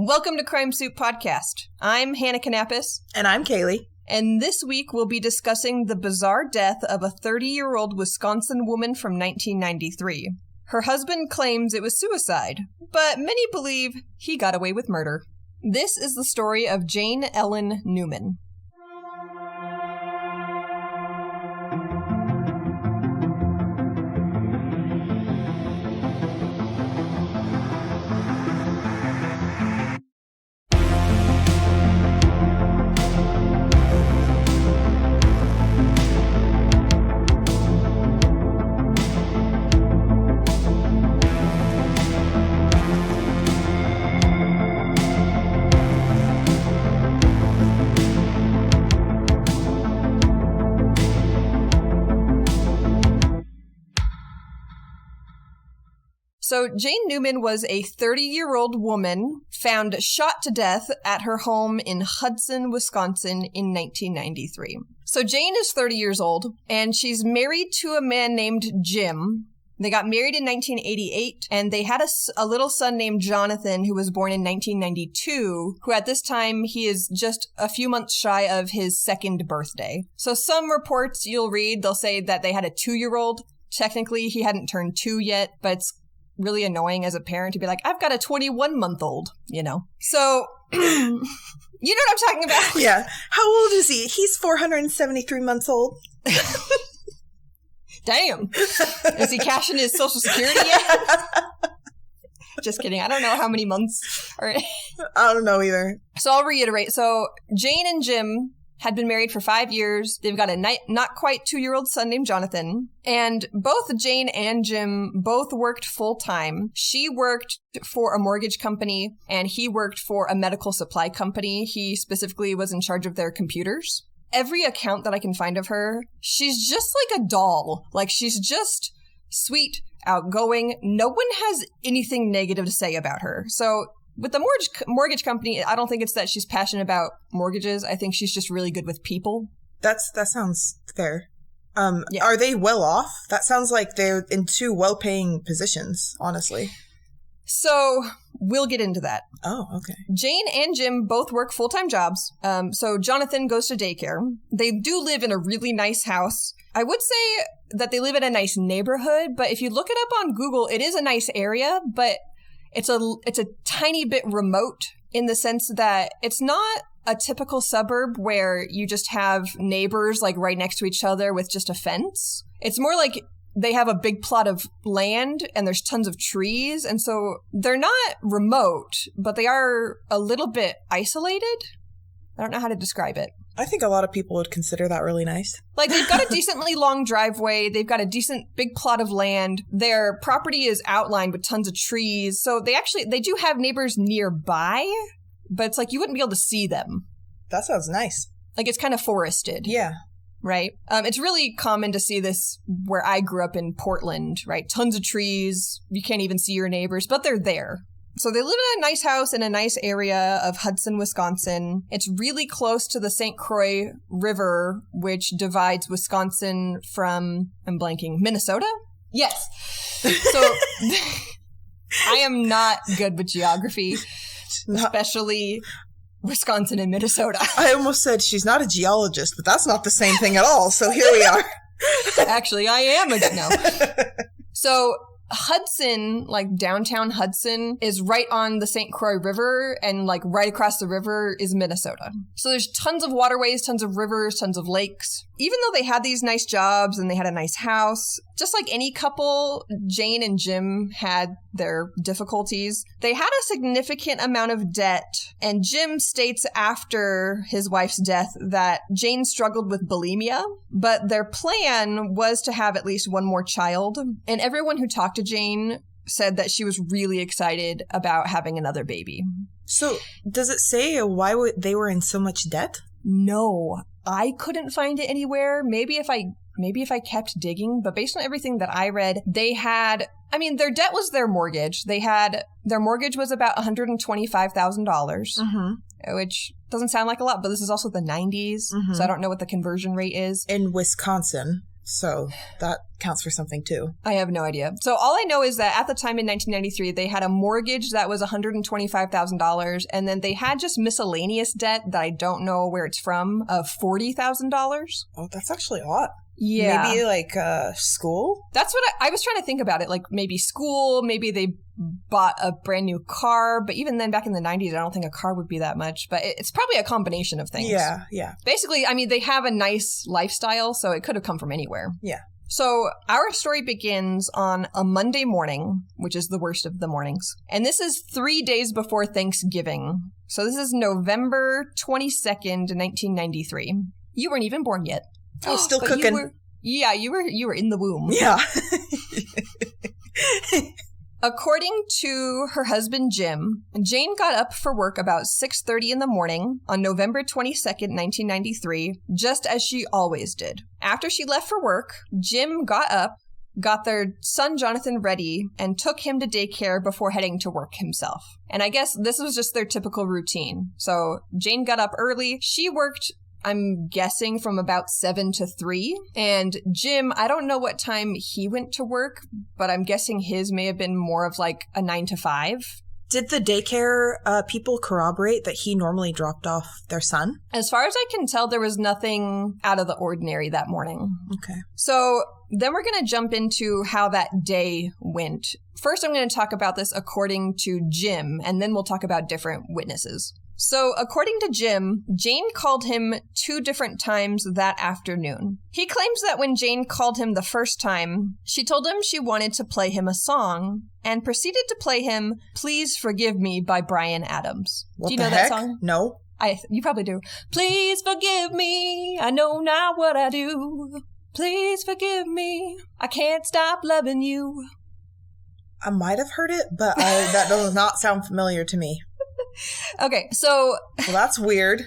Welcome to Crime Soup Podcast. I'm Hannah Kanapis. And I'm Kaylee. And this week we'll be discussing the bizarre death of a 30-year-old Wisconsin woman from 1993. Her husband claims it was suicide, but many believe he got away with murder. This is the story of Jane Ellen Neumann. So Jane Neumann was a 30-year-old woman found shot to death at her home in Hudson, Wisconsin in 1993. So Jane is 30 years old, and she's married to a man named Jim. They got married in 1988, and they had a little son named Jonathan who was born in 1992, who at this time, he is just a few months shy of his second birthday. So some reports you'll read, they'll say that they had a 2-year-old. Technically, he hadn't turned 2 yet, but it's really annoying as a parent to be like, I've got a 21-month-old, you know? So, you know what I'm talking about? Yeah. How old is he? He's 473 months old. Damn. Is he cashing his Social Security yet? Just kidding. I don't know how many months are. I don't know either. So I'll reiterate. So Jane and Jim had been married for 5 years. They've got a not quite 2-year-old son named Jonathan. And both Jane and Jim both worked full-time. She worked for a mortgage company, and he worked for a medical supply company. He specifically was in charge of their computers. Every account that I can find of her, she's just like a doll. Like, she's just sweet, outgoing. No one has anything negative to say about her. So with the mortgage company, I don't think it's that she's passionate about mortgages. I think she's just really good with people. That sounds fair. Yeah. Are they well off? That sounds like they're in 2 well-paying positions, honestly. So we'll get into that. Oh, okay. Jane and Jim both work full-time jobs. So Jonathan goes to daycare. They do live in a really nice house. I would say that they live in a nice neighborhood, but if you look it up on Google, it is a nice area, but it's a tiny bit remote in the sense that it's not a typical suburb where you just have neighbors like right next to each other with just a fence. It's more like they have a big plot of land and there's tons of trees. And so they're not remote, but they are a little bit isolated. I don't know how to describe it. I think a lot of people would consider that really nice. Like, they've got a decently long driveway. They've got a decent big plot of land. Their property is outlined with tons of trees. So they do have neighbors nearby, but it's like you wouldn't be able to see them. That sounds nice. Like, it's kind of forested. Yeah. Right? It's really common to see this where I grew up in Portland, right? Tons of trees. You can't even see your neighbors, but they're there. So they live in a nice house in a nice area of Hudson, Wisconsin. It's really close to the St. Croix River, which divides Wisconsin from, I'm blanking, Minnesota? Yes. So I am not good with geography, especially Wisconsin and Minnesota. I almost said she's not a geologist, but that's not the same thing at all. So here we are. Actually, I am no. So Hudson, like downtown Hudson, is right on the St. Croix River, and like right across the river is Minnesota. So there's tons of waterways, tons of rivers, tons of lakes. Even though they had these nice jobs and they had a nice house, just like any couple, Jane and Jim had their difficulties. They had a significant amount of debt, and Jim states after his wife's death that Jane struggled with bulimia, but their plan was to have at least one more child. And everyone who talked to Jane said that she was really excited about having another baby. So does it say why they were in so much debt? No, I couldn't find it anywhere. Maybe if I kept digging, but based on everything that I read, they had, their debt was their mortgage. Their mortgage was about $125,000, which doesn't sound like a lot, but this is also the 90s, so I don't know what the conversion rate is. In Wisconsin. So that counts for something too. I have no idea. So all I know is that at the time in 1993, they had a mortgage that was $125,000. And then they had just miscellaneous debt that I don't know where it's from of $40,000. Oh, that's actually odd. Yeah. Maybe like school? That's what I was trying to think about it. Like maybe school, maybe they bought a brand new car. But even then back in the 90s, I don't think a car would be that much. But it's probably a combination of things. Yeah. Basically, I mean, they have a nice lifestyle, so it could have come from anywhere. Yeah. So our story begins on a Monday morning, which is the worst of the mornings. And this is 3 days before Thanksgiving. So this is November 22nd, 1993. You weren't even born yet. I was still cooking. You were in the womb. Yeah. According to her husband, Jim, Jane got up for work about 6:30 in the morning on November 22nd, 1993, just as she always did. After she left for work, Jim got up, got their son Jonathan ready, and took him to daycare before heading to work himself. And I guess this was just their typical routine. So Jane got up early. She worked, I'm guessing, from about 7 to 3. And Jim, I don't know what time he went to work, but I'm guessing his may have been more of like a 9 to 5. Did the daycare people corroborate that he normally dropped off their son? As far as I can tell, there was nothing out of the ordinary that morning. Okay. So then we're going to jump into how that day went. First, I'm going to talk about this according to Jim, and then we'll talk about different witnesses. So, according to Jim, Jane called him 2 different times that afternoon. He claims that when Jane called him the first time, she told him she wanted to play him a song and proceeded to play him Please Forgive Me by Bryan Adams. What do you the know heck? that song? No. You probably do. Please forgive me, I know not what I do. Please forgive me, I can't stop loving you. I might have heard it, but that does not sound familiar to me. Okay, so Well, that's weird.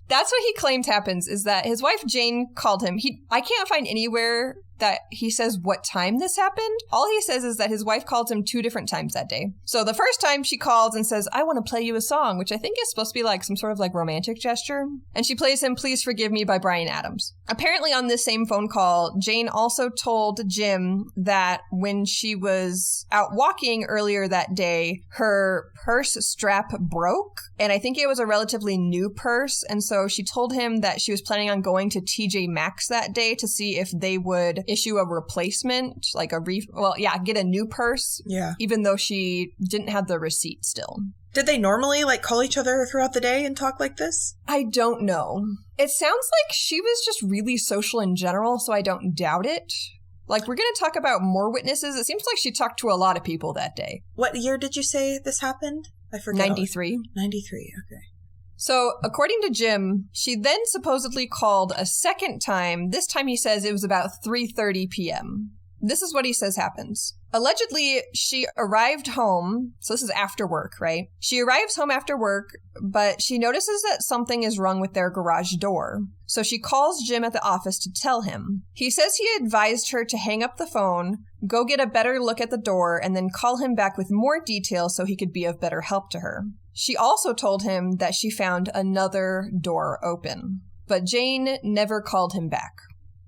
That's what he claimed happens, is that his wife Jane called him. I can't find anywhere that he says what time this happened. All he says is that his wife called him 2 different times that day. So the first time she calls and says, I want to play you a song, which I think is supposed to be like some sort of like romantic gesture. And she plays him Please Forgive Me by Bryan Adams. Apparently on this same phone call, Jane also told Jim that when she was out walking earlier that day, her purse strap broke. And I think it was a relatively new purse. And so she told him that she was planning on going to TJ Maxx that day to see if they would issue a replacement, like get a new purse. Yeah. Even though she didn't have the receipt still. Did they normally like call each other throughout the day and talk like this? I don't know. It sounds like she was just really social in general, so I don't doubt it. Like, we're going to talk about more witnesses. It seems like she talked to a lot of people that day. What year did you say this happened? I forget. 93. 93, okay. So, according to Jim, she then supposedly called a second time. This time he says it was about 3:30 p.m. This is what he says happens. Allegedly, she arrived home. So this is after work, right? She arrives home after work, but she notices that something is wrong with their garage door. So she calls Jim at the office to tell him. He says he advised her to hang up the phone, go get a better look at the door, and then call him back with more details so he could be of better help to her. She also told him that she found another door open, but Jane never called him back.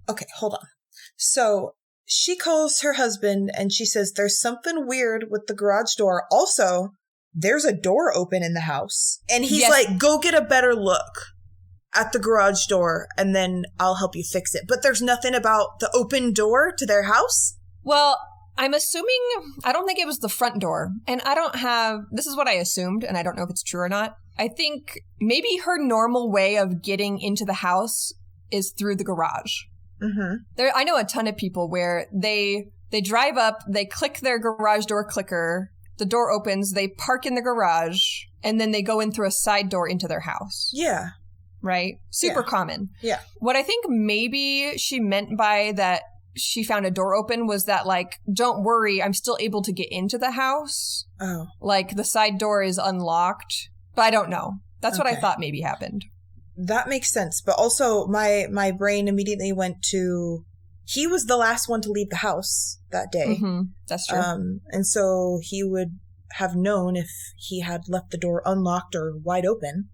Okay, hold on. So she calls her husband and she says there's something weird with the garage door. Also, there's a door open in the house. And he's like, go get a better look at the garage door and then I'll help you fix it. But there's nothing about the open door to their house? Well, I'm assuming, I don't think it was the front door. And this is what I assumed, and I don't know if it's true or not. I think maybe her normal way of getting into the house is through the garage. Mm-hmm. I know a ton of people where they drive up, they click their garage door clicker, the door opens, they park in the garage, and then they go in through a side door into their house. Yeah. Right? Super common. Yeah. What I think maybe she meant by that she found a door open was that, like, don't worry, I'm still able to get into the house. Oh. Like, the side door is unlocked. But I don't know. That's what I thought maybe happened. That makes sense. But also, my brain immediately went to, he was the last one to leave the house that day. Mm-hmm. That's true. And so he would have known if he had left the door unlocked or wide open,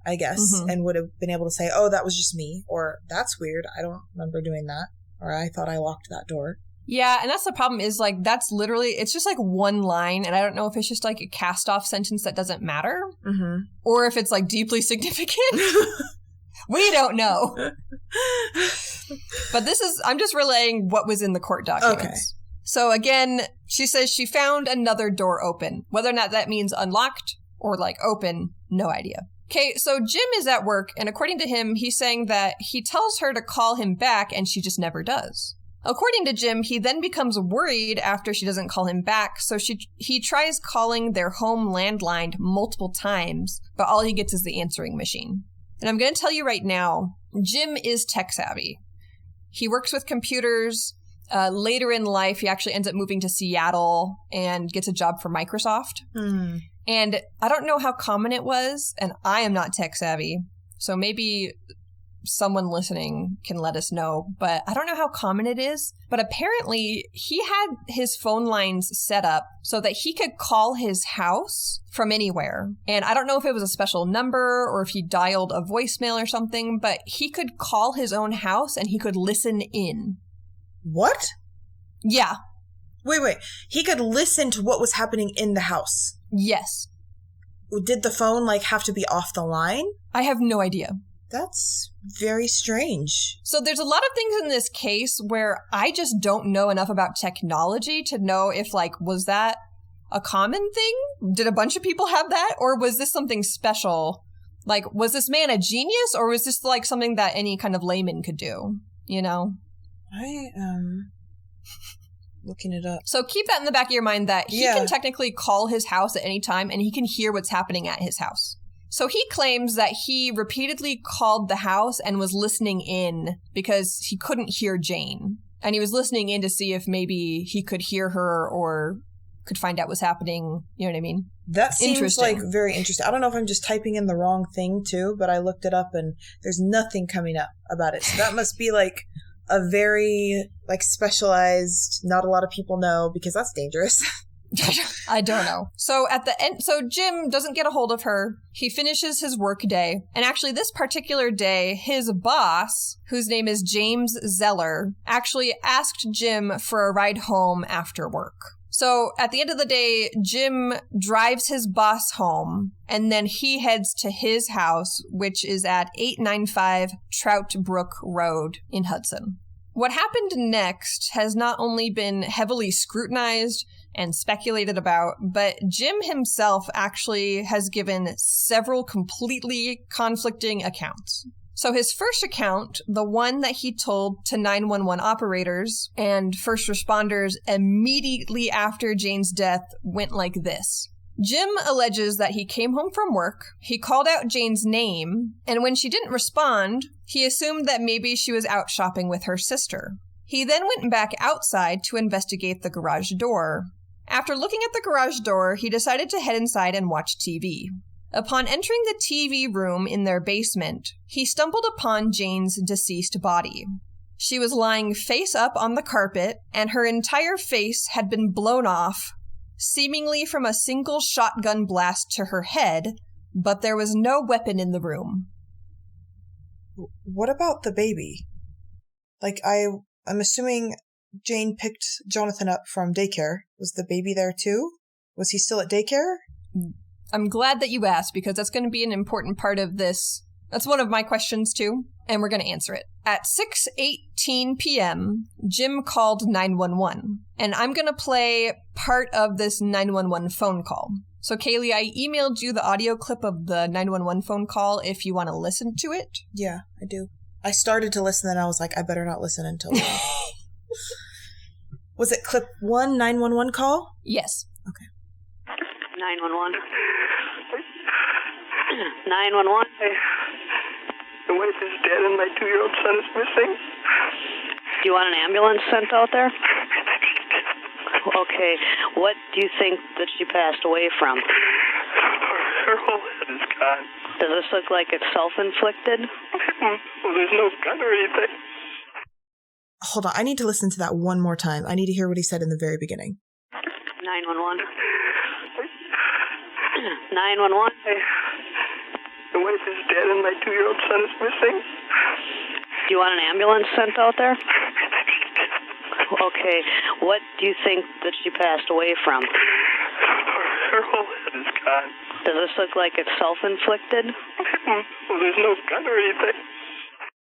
I guess, and would have been able to say, oh, that was just me, or that's weird, I don't remember doing that. Or I thought I locked that door. Yeah, and that's the problem is, like, that's literally, it's just like one line, and I don't know if it's just like a cast-off sentence that doesn't matter, or if it's like deeply significant. We don't know. But I'm just relaying what was in the court documents. Okay. So again, she says she found another door open. Whether or not that means unlocked or like open, no idea. Okay, so Jim is at work, and according to him, he's saying that he tells her to call him back, and she just never does. According to Jim, he then becomes worried after she doesn't call him back, so he tries calling their home landline multiple times, but all he gets is the answering machine. And I'm going to tell you right now, Jim is tech savvy. He works with computers. Later in life, he actually ends up moving to Seattle and gets a job for Microsoft. And I don't know how common it was, and I am not tech savvy, so maybe someone listening can let us know, but I don't know how common it is. But apparently he had his phone lines set up so that he could call his house from anywhere. And I don't know if it was a special number or if he dialed a voicemail or something, but he could call his own house and he could listen in. What? Yeah. Wait. He could listen to what was happening in the house? Yes. Did the phone, like, have to be off the line? I have no idea. That's very strange. So there's a lot of things in this case where I just don't know enough about technology to know if, like, was that a common thing? Did a bunch of people have that? Or was this something special? Like, was this man a genius? Or was this, like, something that any kind of layman could do? You know? I am looking it up. So keep that in the back of your mind that he can technically call his house at any time and he can hear what's happening at his house. So he claims that he repeatedly called the house and was listening in because he couldn't hear Jane. And he was listening in to see if maybe he could hear her or could find out what's happening. You know what I mean? That seems like very interesting. I don't know if I'm just typing in the wrong thing too, but I looked it up and there's nothing coming up about it. So that must be like a very like specialized, not a lot of people know, because that's dangerous. I don't know. So at the end, so Jim doesn't get a hold of her. He finishes his work day. And actually this particular day, his boss, whose name is James Zeller, actually asked Jim for a ride home after work. So at the end of the day, Jim drives his boss home and then he heads to his house, which is at 895 Trout Brook Road in Hudson. What happened next has not only been heavily scrutinized and speculated about, but Jim himself actually has given several completely conflicting accounts. So his first account, the one that he told to 911 operators and first responders immediately after Jane's death, went like this. Jim alleges that he came home from work, he called out Jane's name, and when she didn't respond, he assumed that maybe she was out shopping with her sister. He then went back outside to investigate the garage door. After looking at the garage door, he decided to head inside and watch TV. Upon entering the TV room in their basement, he stumbled upon Jane's deceased body. She was lying face up on the carpet, and her entire face had been blown off, seemingly from a single shotgun blast to her head, but there was no weapon in the room. What about the baby? Like, I'm assuming Jane picked Jonathan up from daycare. Was the baby there too? Was he still at daycare? I'm glad that you asked, because that's going to be an important part of this. That's one of my questions too, and we're going to answer it. At 6:18 p.m., Jim called 911, and I'm going to play part of this 911 phone call. So, Kaylee, I emailed you the audio clip of the 911 phone call if you want to listen to it. Yeah, I do. I started to listen, and I was like, I better not listen until then. Was it clip 1, 911 call? Yes. Okay. 911. 911. The wife is dead and my 2-year-old son is missing. Do you want an ambulance sent out there? Okay. What do you think that she passed away from? Her whole head is gone. Does this look like it's self-inflicted? Well, there's no gun or anything. Hold on. I need to listen to that one more time. I need to hear what he said in the very beginning. 911. 911. The wife is dead and my 2-year-old son is missing. Do you want an ambulance sent out there? Okay, what do you think that she passed away from? Her whole head is gone. Does this look like it's self-inflicted? Well, there's no gun or anything.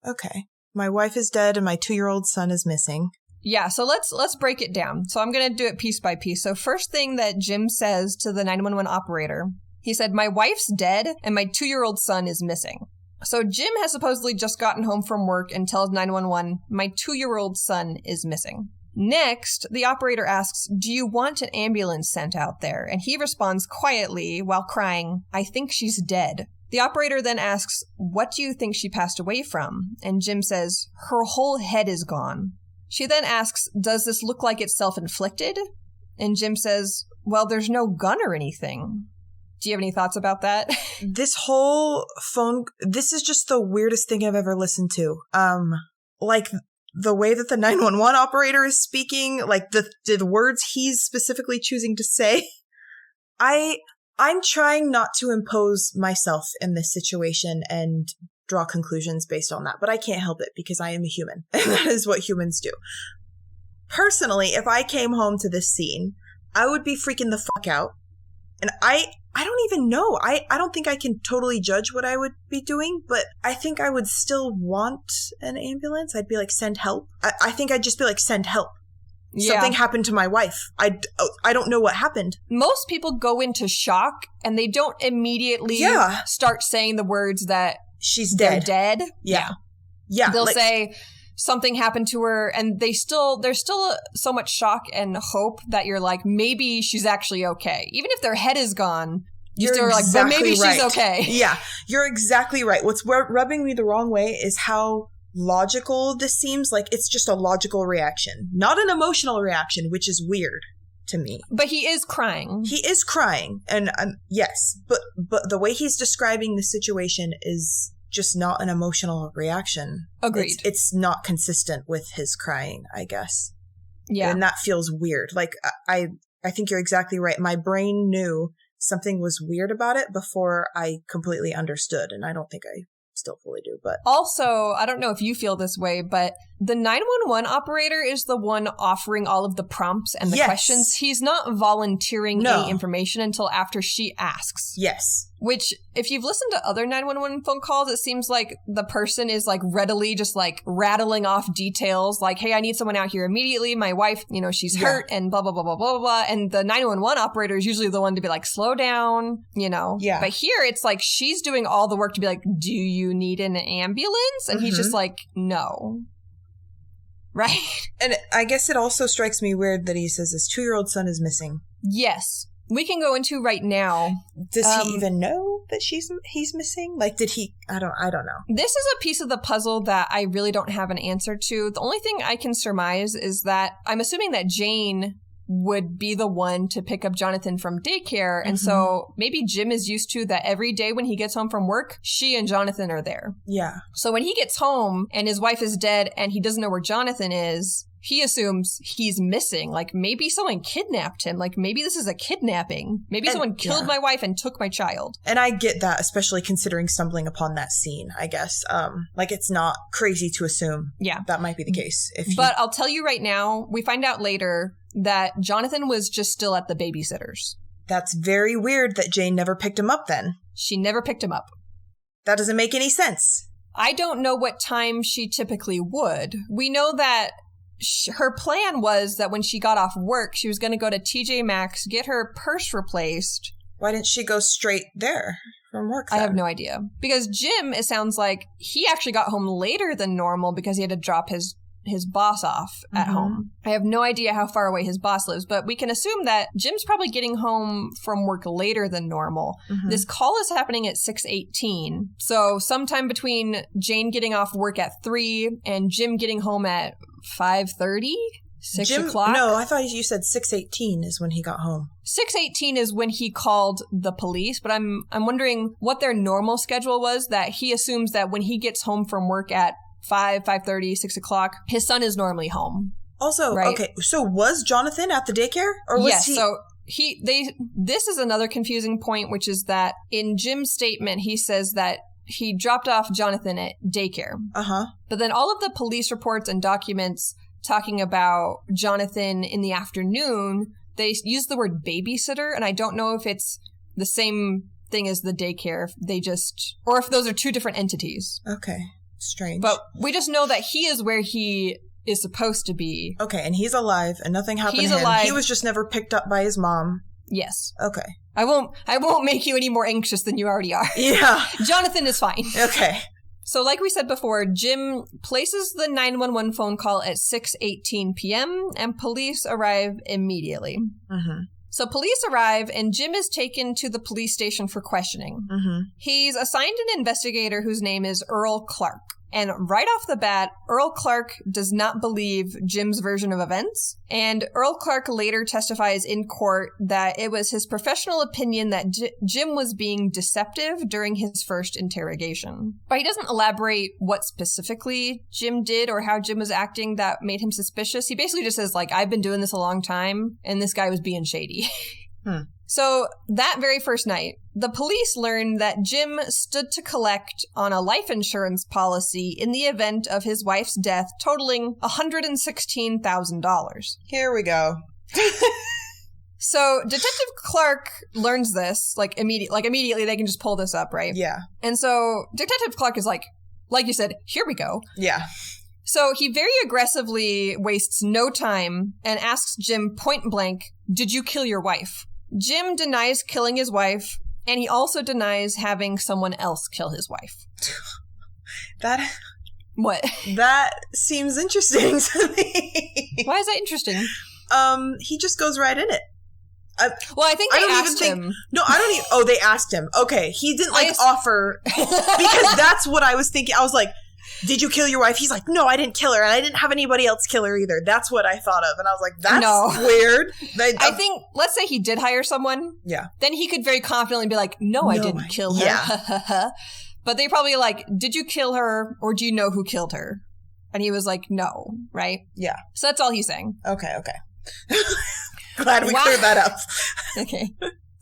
Okay. My wife is dead and my 2-year-old son is missing. Yeah, so let's break it down. So I'm going to do it piece by piece. So first thing that Jim says to the 911 operator, he said, my wife's dead and my 2-year-old son is missing. So Jim has supposedly just gotten home from work and tells 911, my 2-year-old son is missing. Next, the operator asks, do you want an ambulance sent out there? And he responds quietly while crying, I think she's dead. The operator then asks, what do you think she passed away from? And Jim says, her whole head is gone. She then asks, does this look like it's self-inflicted? And Jim says, well, there's no gun or anything. Do you have any thoughts about that? This whole this is just the weirdest thing I've ever listened to. Like the way that the 911 operator is speaking, like the words he's specifically choosing to say. I'm trying not to impose myself in this situation and draw conclusions based on that, but I can't help it because I am a human, and that is what humans do. Personally, if I came home to this scene, I would be freaking the fuck out. And I don't even know. I don't think I can totally judge what I would be doing, but I think I would still want an ambulance. I'd be like, send help. I think I'd just be like, send help. Yeah. Something happened to my wife. I don't know what happened. Most people go into shock and they don't immediately start saying the words that she's dead. They're dead. Yeah. They'll say something happened to her, and there's still so much shock and hope that you're like, maybe she's actually okay. Even if their head is gone, you're still like, but maybe she's okay. Yeah, you're exactly right. What's rubbing me the wrong way is how logical this seems. Like it's just a logical reaction, not an emotional reaction, which is weird to me. But he is crying. He is crying, and yes, but the way he's describing the situation is just not an emotional reaction. Agreed. It's not consistent with his crying, I guess. Yeah. And that feels weird. Like, I think you're exactly right. My brain knew something was weird about it before I completely understood, and I don't think I still fully do. But also, I don't know if you feel this way, but the 911 operator is the one offering all of the prompts and the questions. He's not volunteering any information until after she asks. Yes. Which, if you've listened to other 911 phone calls, it seems like the person is like readily just like rattling off details like, hey, I need someone out here immediately. My wife, she's hurt and blah, blah, blah, blah, blah, blah. And the 911 operator is usually the one to be like, slow down, Yeah. But here it's like she's doing all the work to be like, do you need an ambulance? And he's just like, no. Right? And I guess it also strikes me weird that he says his 2-year-old son is missing. Yes. We can go into right now. Does he even know that he's missing? Like, did he? I don't know. This is a piece of the puzzle that I really don't have an answer to. The only thing I can surmise is that I'm assuming that Jane would be the one to pick up Jonathan from daycare. And so maybe Jim is used to that every day when he gets home from work, she and Jonathan are there. Yeah. So when he gets home and his wife is dead and he doesn't know where Jonathan is, he assumes he's missing. Like, maybe someone kidnapped him. Like, maybe this is a kidnapping. Maybe someone killed my wife and took my child. And I get that, especially considering stumbling upon that scene, I guess. Like, it's not crazy to assume that might be the case. But I'll tell you right now, we find out later that Jonathan was just still at the babysitter's. That's very weird that Jane never picked him up then. She never picked him up. That doesn't make any sense. I don't know what time she typically would. We know that her plan was that when she got off work, she was going to go to TJ Maxx, get her purse replaced. Why didn't she go straight there from work then? I have no idea. Because Jim, it sounds like he actually got home later than normal because he had to drop his boss off at home. I have no idea how far away his boss lives, but we can assume that Jim's probably getting home from work later than normal. This call is happening at 6:18. So sometime between Jane getting off work at 3 and Jim getting home at 5:30? 6 o'clock? No, I thought you said 6:18 is when he got home. 6:18 is when he called the police, but I'm wondering what their normal schedule was, that he assumes that when he gets home from work at 5:30, 6 o'clock, his son is normally home. Also, okay, so was Jonathan at the daycare? Or was he? So this is another confusing point, which is that in Jim's statement, he says that he dropped off Jonathan at daycare. But then all of the police reports and documents talking about Jonathan in the afternoon, they use the word babysitter, and I don't know if it's the same thing as the daycare. Or if those are two different entities. Okay. Strange. But we just know that he is where he is supposed to be. Okay, and he's alive, and nothing happened He's to him. alive. He was just never picked up by his mom. Yes. Okay. I won't make you any more anxious than you already are. Yeah. Jonathan is fine. Okay. So like we said before, Jim places the 911 phone call at 6:18 p.m. and police arrive immediately. Mm-hmm. So police arrive and Jim is taken to the police station for questioning. Mm-hmm. He's assigned an investigator whose name is Earl Clark. And right off the bat, Earl Clark does not believe Jim's version of events. And Earl Clark later testifies in court that it was his professional opinion that Jim was being deceptive during his first interrogation. But he doesn't elaborate what specifically Jim did or how Jim was acting that made him suspicious. He basically just says, like, I've been doing this a long time, and this guy was being shady. So that very first night, the police learned that Jim stood to collect on a life insurance policy in the event of his wife's death, totaling $116,000. Here we go. So Detective Clark learns this, immediately they can just pull this up, right? Yeah. And so Detective Clark is like you said, here we go. Yeah. So he very aggressively wastes no time and asks Jim point blank, did you kill your wife? Jim denies killing his wife, and he also denies having someone else kill his wife. What? That seems interesting to me. Why is that interesting? He just goes right in it. I think they asked him. No, I don't even. Oh, they asked him. Okay, he didn't offer because that's what I was thinking. I was like, did you kill your wife? He's like, no, I didn't kill her, and I didn't have anybody else kill her either. That's what I thought of, and I was like, that's weird. I think, let's say he did hire someone. Yeah. Then he could very confidently be like, no, I didn't kill her. Yeah. But they probably like, did you kill her, or do you know who killed her? And he was like, no, right? Yeah. So that's all he's saying. Okay. Glad we cleared that up. Okay.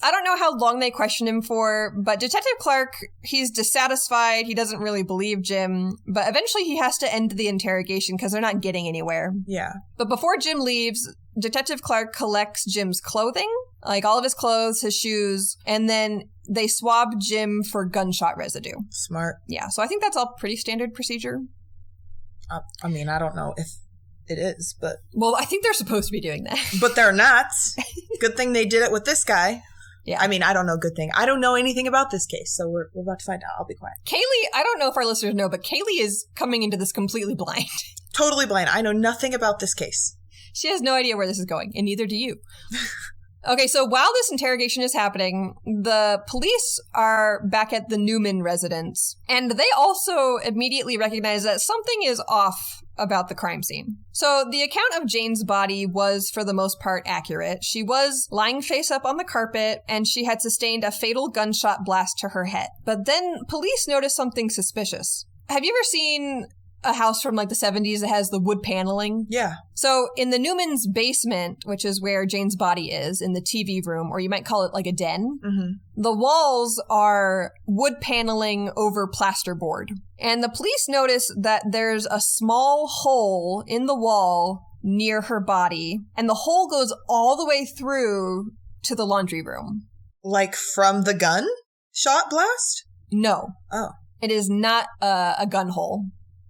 I don't know how long they questioned him for, but Detective Clark, he's dissatisfied. He doesn't really believe Jim, but eventually he has to end the interrogation because they're not getting anywhere. Yeah. But before Jim leaves, Detective Clark collects Jim's clothing, like all of his clothes, his shoes, and then they swab Jim for gunshot residue. Smart. Yeah, so I think that's all pretty standard procedure. I mean, I don't know if it is, but... Well, I think they're supposed to be doing that. But they're not. Good thing they did it with this guy. Yeah. I mean, I don't know good thing. I don't know anything about this case, so we're about to find out. I'll be quiet. Kaylee, I don't know if our listeners know, but Kaylee is coming into this completely blind. Totally blind. I know nothing about this case. She has no idea where this is going, and neither do you. Okay, so while this interrogation is happening, the police are back at the Neumann residence, and they also immediately recognize that something is off about the crime scene. So the account of Jane's body was, for the most part, accurate. She was lying face up on the carpet, and she had sustained a fatal gunshot blast to her head. But then police noticed something suspicious. Have you ever seen a house from like the 70s that has the wood paneling? Yeah. So in the Neumann's basement, which is where Jane's body is, in the TV room, or you might call it like a den, the walls are wood paneling over plasterboard. And the police notice that there's a small hole in the wall near her body, and the hole goes all the way through to the laundry room. Like from the gun shot blast? No. Oh. It is not a gun hole.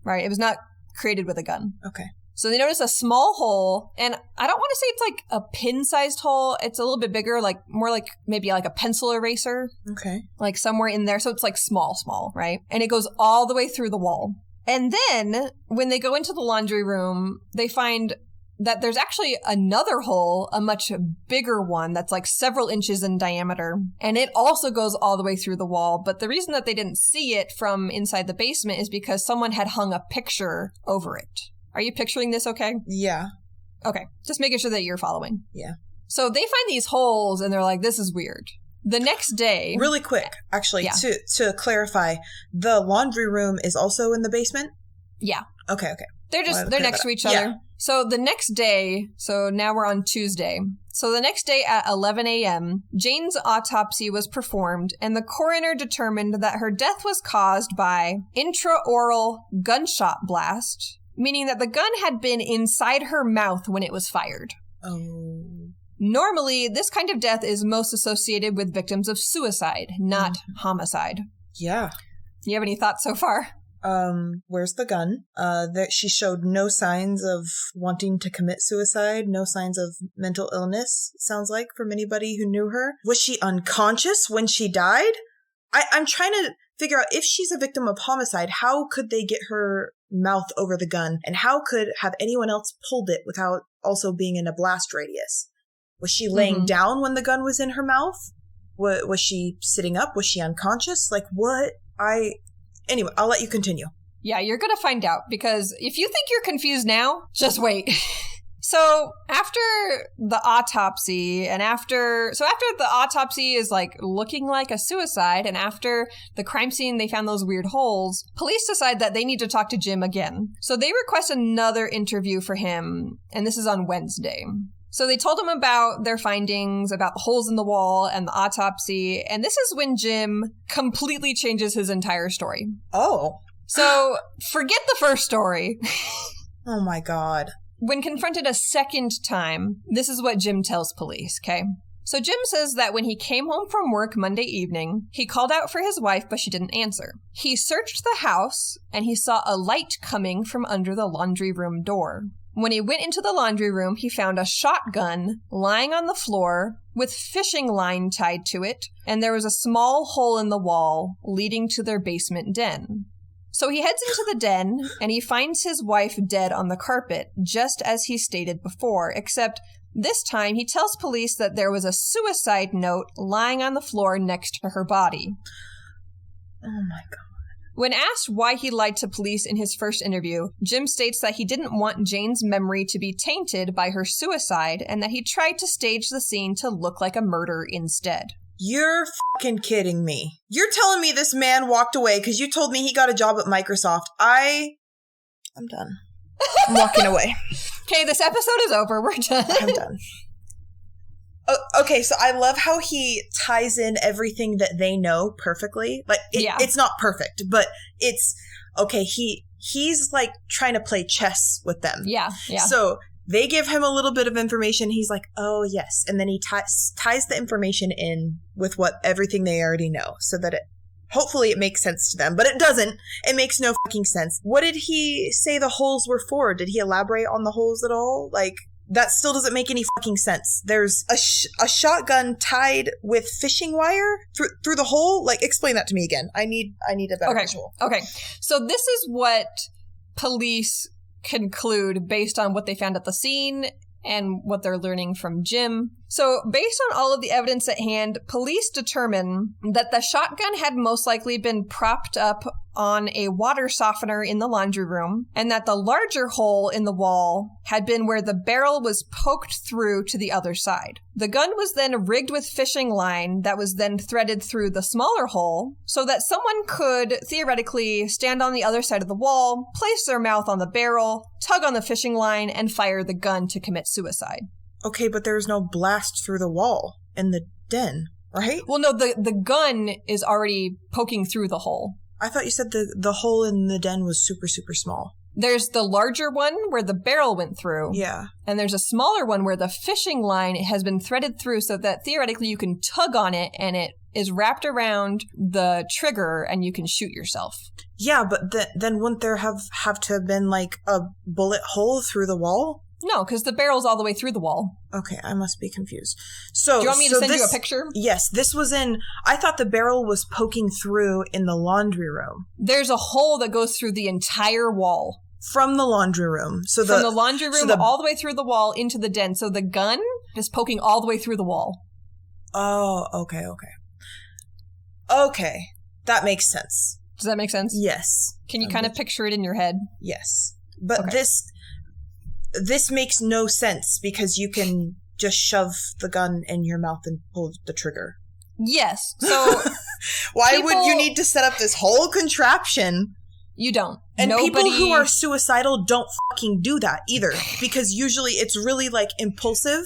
Right, it was not created with a gun. Okay. So they notice a small hole, and I don't want to say it's like a pin-sized hole. It's a little bit bigger, like more like maybe like a pencil eraser. Okay. Like somewhere in there. So it's like small, right? And it goes all the way through the wall. And then when they go into the laundry room, they find that there's actually another hole, a much bigger one that's like several inches in diameter. And it also goes all the way through the wall. But the reason that they didn't see it from inside the basement is because someone had hung a picture over it. Are you picturing this okay? Yeah. Okay. Just making sure that you're following. Yeah. So they find these holes and they're like, this is weird. The next day... Really quick, actually, to clarify, the laundry room is also in the basement? Yeah. Okay. They're next to each other. Yeah. So the next day, so now we're on Tuesday. So the next day at 11 a.m., Jane's autopsy was performed, and the coroner determined that her death was caused by intraoral gunshot blast, meaning that the gun had been inside her mouth when it was fired. Oh. Normally, this kind of death is most associated with victims of suicide, not homicide. Yeah. You have any thoughts so far? Where's the gun? That she showed no signs of wanting to commit suicide, no signs of mental illness, sounds like, from anybody who knew her. Was she unconscious when she died? I'm trying to figure out, if she's a victim of homicide, how could they get her mouth over the gun? And how could have anyone else pulled it without also being in a blast radius? Was she laying down when the gun was in her mouth? Was she sitting up? Was she unconscious? Like, what? Anyway, I'll let you continue. Yeah, you're going to find out, because if you think you're confused now, just wait. So after the autopsy after the autopsy is like looking like a suicide, and after the crime scene, they found those weird holes, police decide that they need to talk to Jim again. So they request another interview for him, and this is on Wednesday. So they told him about their findings, about the holes in the wall and the autopsy, and this is when Jim completely changes his entire story. Oh. So forget the first story. Oh my God. When confronted a second time, this is what Jim tells police, okay? So Jim says that when he came home from work Monday evening, he called out for his wife, but she didn't answer. He searched the house, and he saw a light coming from under the laundry room door. When he went into the laundry room, he found a shotgun lying on the floor with fishing line tied to it, and there was a small hole in the wall leading to their basement den. So he heads into the den, and he finds his wife dead on the carpet, just as he stated before, except this time he tells police that there was a suicide note lying on the floor next to her body. Oh my God. When asked why he lied to police in his first interview, Jim states that he didn't want Jane's memory to be tainted by her suicide, and that he tried to stage the scene to look like a murder instead. You're fucking kidding me. You're telling me this man walked away because you told me he got a job at Microsoft. I'm done. I'm walking away. Okay, this episode is over. We're done. I'm done. Okay, so I love how he ties in everything that they know perfectly. Like, it's not perfect, but it's, okay, he's like trying to play chess with them. Yeah. So they give him a little bit of information. He's like, oh, yes. And then he ties the information in with everything they already know, so that hopefully it makes sense to them. But it doesn't. It makes no fucking sense. What did he say the holes were for? Did he elaborate on the holes at all? Like, that still doesn't make any fucking sense. There's a shotgun tied with fishing wire through the hole. Like, explain that to me again. I need a better visual. Okay. So this is what police conclude based on what they found at the scene and what they're learning from Jim. So based on all of the evidence at hand, police determine that the shotgun had most likely been propped up on a water softener in the laundry room, and that the larger hole in the wall had been where the barrel was poked through to the other side. The gun was then rigged with fishing line that was then threaded through the smaller hole so that someone could theoretically stand on the other side of the wall, place their mouth on the barrel, tug on the fishing line, and fire the gun to commit suicide. Okay, but there's no blast through the wall in the den, right? Well, no, the gun is already poking through the hole. I thought you said the hole in the den was super, super small. There's the larger one where the barrel went through. Yeah. And there's a smaller one where the fishing line has been threaded through so that theoretically you can tug on it and it is wrapped around the trigger and you can shoot yourself. Yeah, but then wouldn't there have to have been like a bullet hole through the wall? No, because the barrel's all the way through the wall. Okay, I must be confused. So, do you want me to send you a picture? Yes, this was I thought the barrel was poking through in the laundry room. There's a hole that goes through the entire wall. From the laundry room. From the laundry room all the way through the wall into the den. So the gun is poking all the way through the wall. Oh, okay. Okay, that makes sense. Does that make sense? Yes. Can you kind of picture it in your head? Yes. But this makes no sense because you can just shove the gun in your mouth and pull the trigger. Yes. So why would you need to set up this whole contraption? You don't. And people who are suicidal don't fucking do that either, because usually it's really like impulsive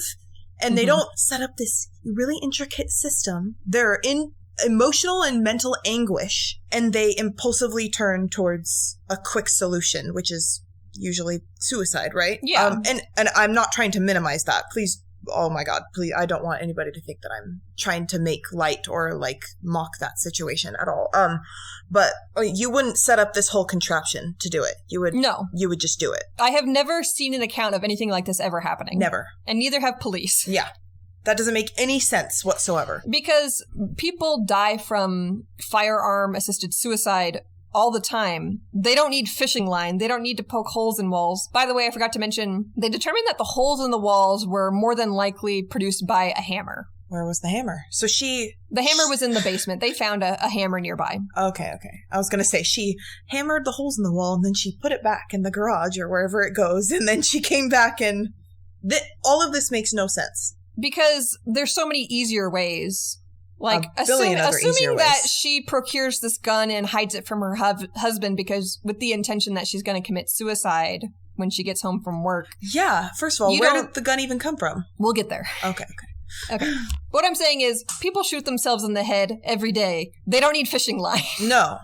and they don't set up this really intricate system. They're in emotional and mental anguish and they impulsively turn towards a quick solution, which is usually suicide, right? Yeah. And I'm not trying to minimize that. Please, oh my God, please, I don't want anybody to think that I'm trying to make light or like mock that situation at all. But you wouldn't set up this whole contraption to do it. You would just do it. I have never seen an account of anything like this ever happening. Never. And neither have police. Yeah. That doesn't make any sense whatsoever. Because people die from firearm-assisted suicide all the time. They don't need fishing line. They don't need to poke holes in walls. By the way, I forgot to mention, they determined that the holes in the walls were more than likely produced by a hammer. Where was the hammer? So The hammer was in the basement. They found a hammer nearby. Okay. I was going to say, she hammered the holes in the wall, and then she put it back in the garage or wherever it goes, and then she came back and... all of this makes no sense. Because there's so many easier ways. Like, assuming that she procures this gun and hides it from her husband because with the intention that she's going to commit suicide when she gets home from work. Yeah. First of all, where did the gun even come from? We'll get there. Okay. What I'm saying is, people shoot themselves in the head every day. They don't need fishing line. No.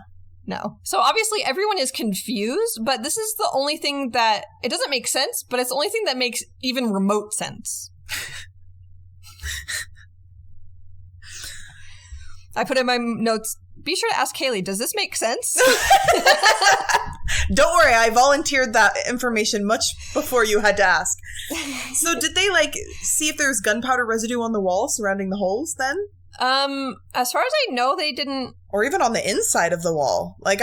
So obviously everyone is confused, but this is the only thing that, it doesn't make sense, but it's the only thing that makes even remote sense. I put in my notes, be sure to ask Kaylee, does this make sense? Don't worry, I volunteered that information much before you had to ask. So did they, see if there's gunpowder residue on the wall surrounding the holes then? As far as I know, they didn't. Or even on the inside of the wall. I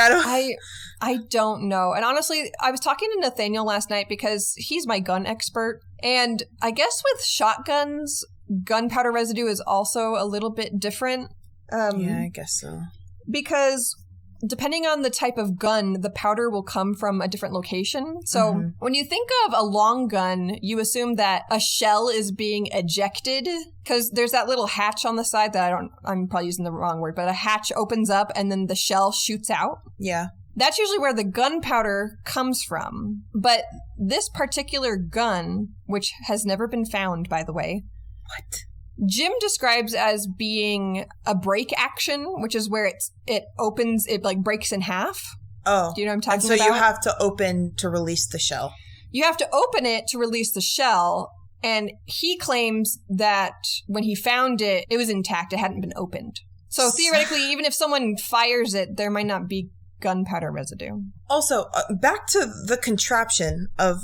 don't know. And honestly, I was talking to Nathaniel last night because he's my gun expert. And I guess with shotguns, gunpowder residue is also a little bit different. Yeah, I guess so. Because depending on the type of gun, the powder will come from a different location. So when you think of a long gun, you assume that a shell is being ejected because there's that little hatch on the side that I'm probably using the wrong word, but a hatch opens up and then the shell shoots out. Yeah. That's usually where the gunpowder comes from. But this particular gun, which has never been found, by the way. What? Jim describes as being a break action, which is where it opens, it breaks in half. Oh. Do you know what I'm talking about? So you have to open to release the shell. You have to open it to release the shell, and he claims that when he found it, it was intact. It hadn't been opened. So theoretically, even if someone fires it, there might not be gunpowder residue. Also, back to the contraption of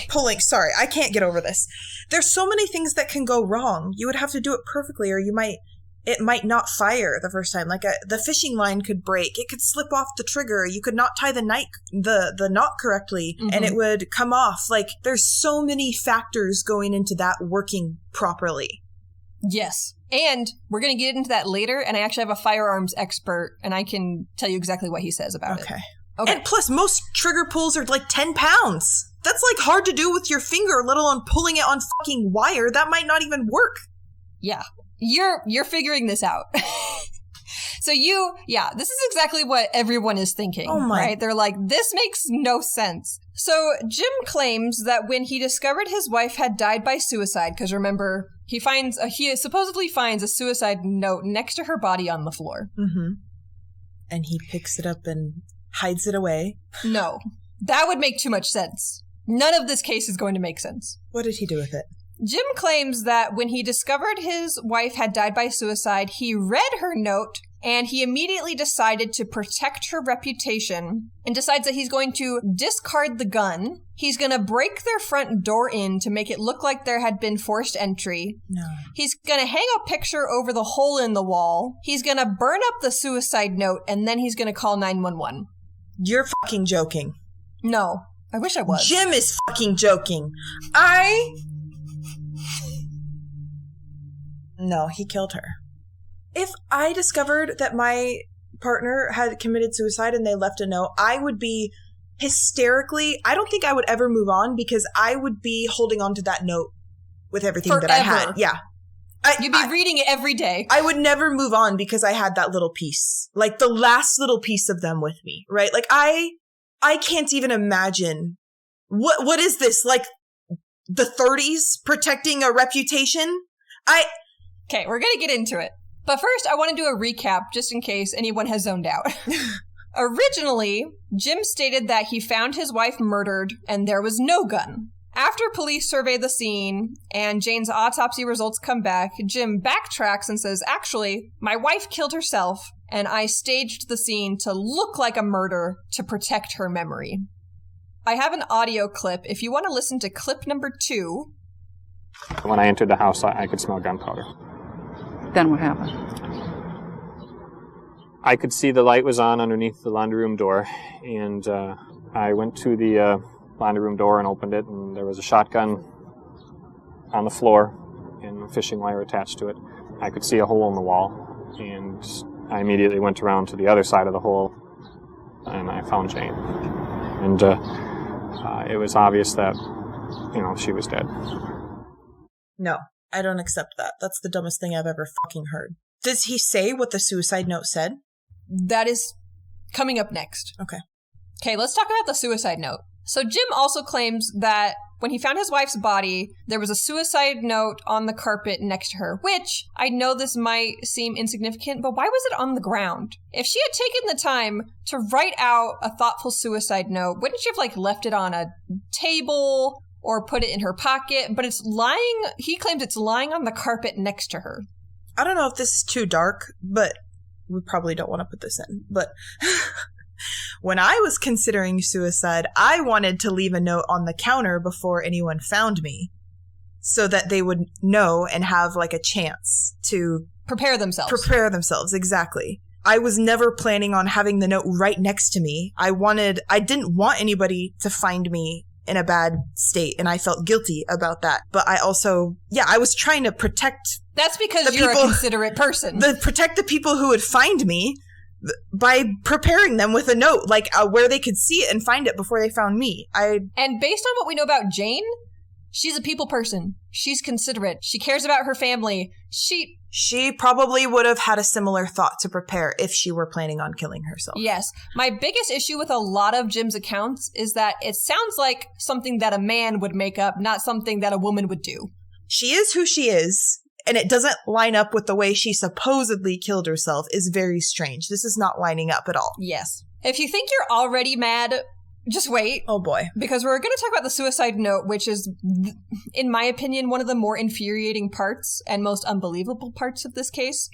pulling. Sorry, I can't get over this. There's so many things that can go wrong. You would have to do it perfectly, or it might not fire the first time. The fishing line could break. It could slip off the trigger. You could not tie the knot correctly, and it would come off. There's so many factors going into that working properly. Yes. And we're going to get into that later, and I actually have a firearms expert, and I can tell you exactly what he says about it. Okay. And plus, most trigger pulls are 10 pounds. That's this to do with your finger, let alone pulling it on fucking wire. That might not even work. Yeah. You're figuring this out. So this is exactly what everyone is thinking. Oh my. Right? They're like, this makes no sense. So Jim claims that when he discovered his wife had died by suicide, because remember, he supposedly finds a suicide note next to her body on the floor. Mm-hmm. And he picks it up and hides it away. No, that would make too much sense. None of this case is going to make sense. What did he do with it? Jim claims that when he discovered his wife had died by suicide, he read her note and he immediately decided to protect her reputation and decides that he's going to discard the gun. He's going to break their front door in to make it look like there had been forced entry. No. He's going to hang a picture over the hole in the wall. He's going to burn up the suicide note, and then he's going to call 911. You're fucking joking. No. I wish I was. Jim is fucking joking. No, he killed her. If I discovered that my partner had committed suicide and they left a note, I would be hysterically... I don't think I would ever move on because I would be holding on to that note with everything that I had. Yeah. You'd be reading it every day. I would never move on because I had that little piece. The last little piece of them with me, right? I can't even imagine. What is this? The 30s protecting a reputation? Okay, we're going to get into it. But first, I want to do a recap just in case anyone has zoned out. Originally, Jim stated that he found his wife murdered and there was no gun. After police survey the scene and Jane's autopsy results come back, Jim backtracks and says, actually, my wife killed herself and I staged the scene to look like a murder to protect her memory. I have an audio clip if you want to listen to clip number 2. When I entered the house, I could smell gunpowder. Then what happened? I could see the light was on underneath the laundry room door, and I went to the laundry room door and opened it, and there was a shotgun on the floor and a fishing wire attached to it. I could see a hole in the wall, and I immediately went around to the other side of the hole, and I found Jane. And it was obvious that, she was dead. No, I don't accept that. That's the dumbest thing I've ever fucking heard. Does he say what the suicide note said? That is coming up next. Okay, let's talk about the suicide note. So Jim also claims that when he found his wife's body, there was a suicide note on the carpet next to her, which I know this might seem insignificant, but why was it on the ground? If she had taken the time to write out a thoughtful suicide note, wouldn't she have left it on a table or put it in her pocket? But he claims it's lying on the carpet next to her. I don't know if this is too dark, but we probably don't want to put this in. But when I was considering suicide, I wanted to leave a note on the counter before anyone found me so that they would know and have a chance to prepare themselves. Exactly. I was never planning on having the note right next to me. I didn't want anybody to find me in a bad state, and I felt guilty about that. But I also, I was trying to protect. That's because you're a considerate person. Protect the people who would find me by preparing them with a note, where they could see it and find it before they found me. And based on what we know about Jane, she's a people person. She's considerate. She cares about her family. She probably would have had a similar thought to prepare if she were planning on killing herself. Yes. My biggest issue with a lot of Jim's accounts is that it sounds like something that a man would make up, not something that a woman would do. She is who she is, and it doesn't line up with the way she supposedly killed herself is very strange. This is not lining up at all. Yes. If you think you're already mad, just wait. Oh boy. Because we're going to talk about the suicide note, which is, in my opinion, one of the more infuriating parts and most unbelievable parts of this case.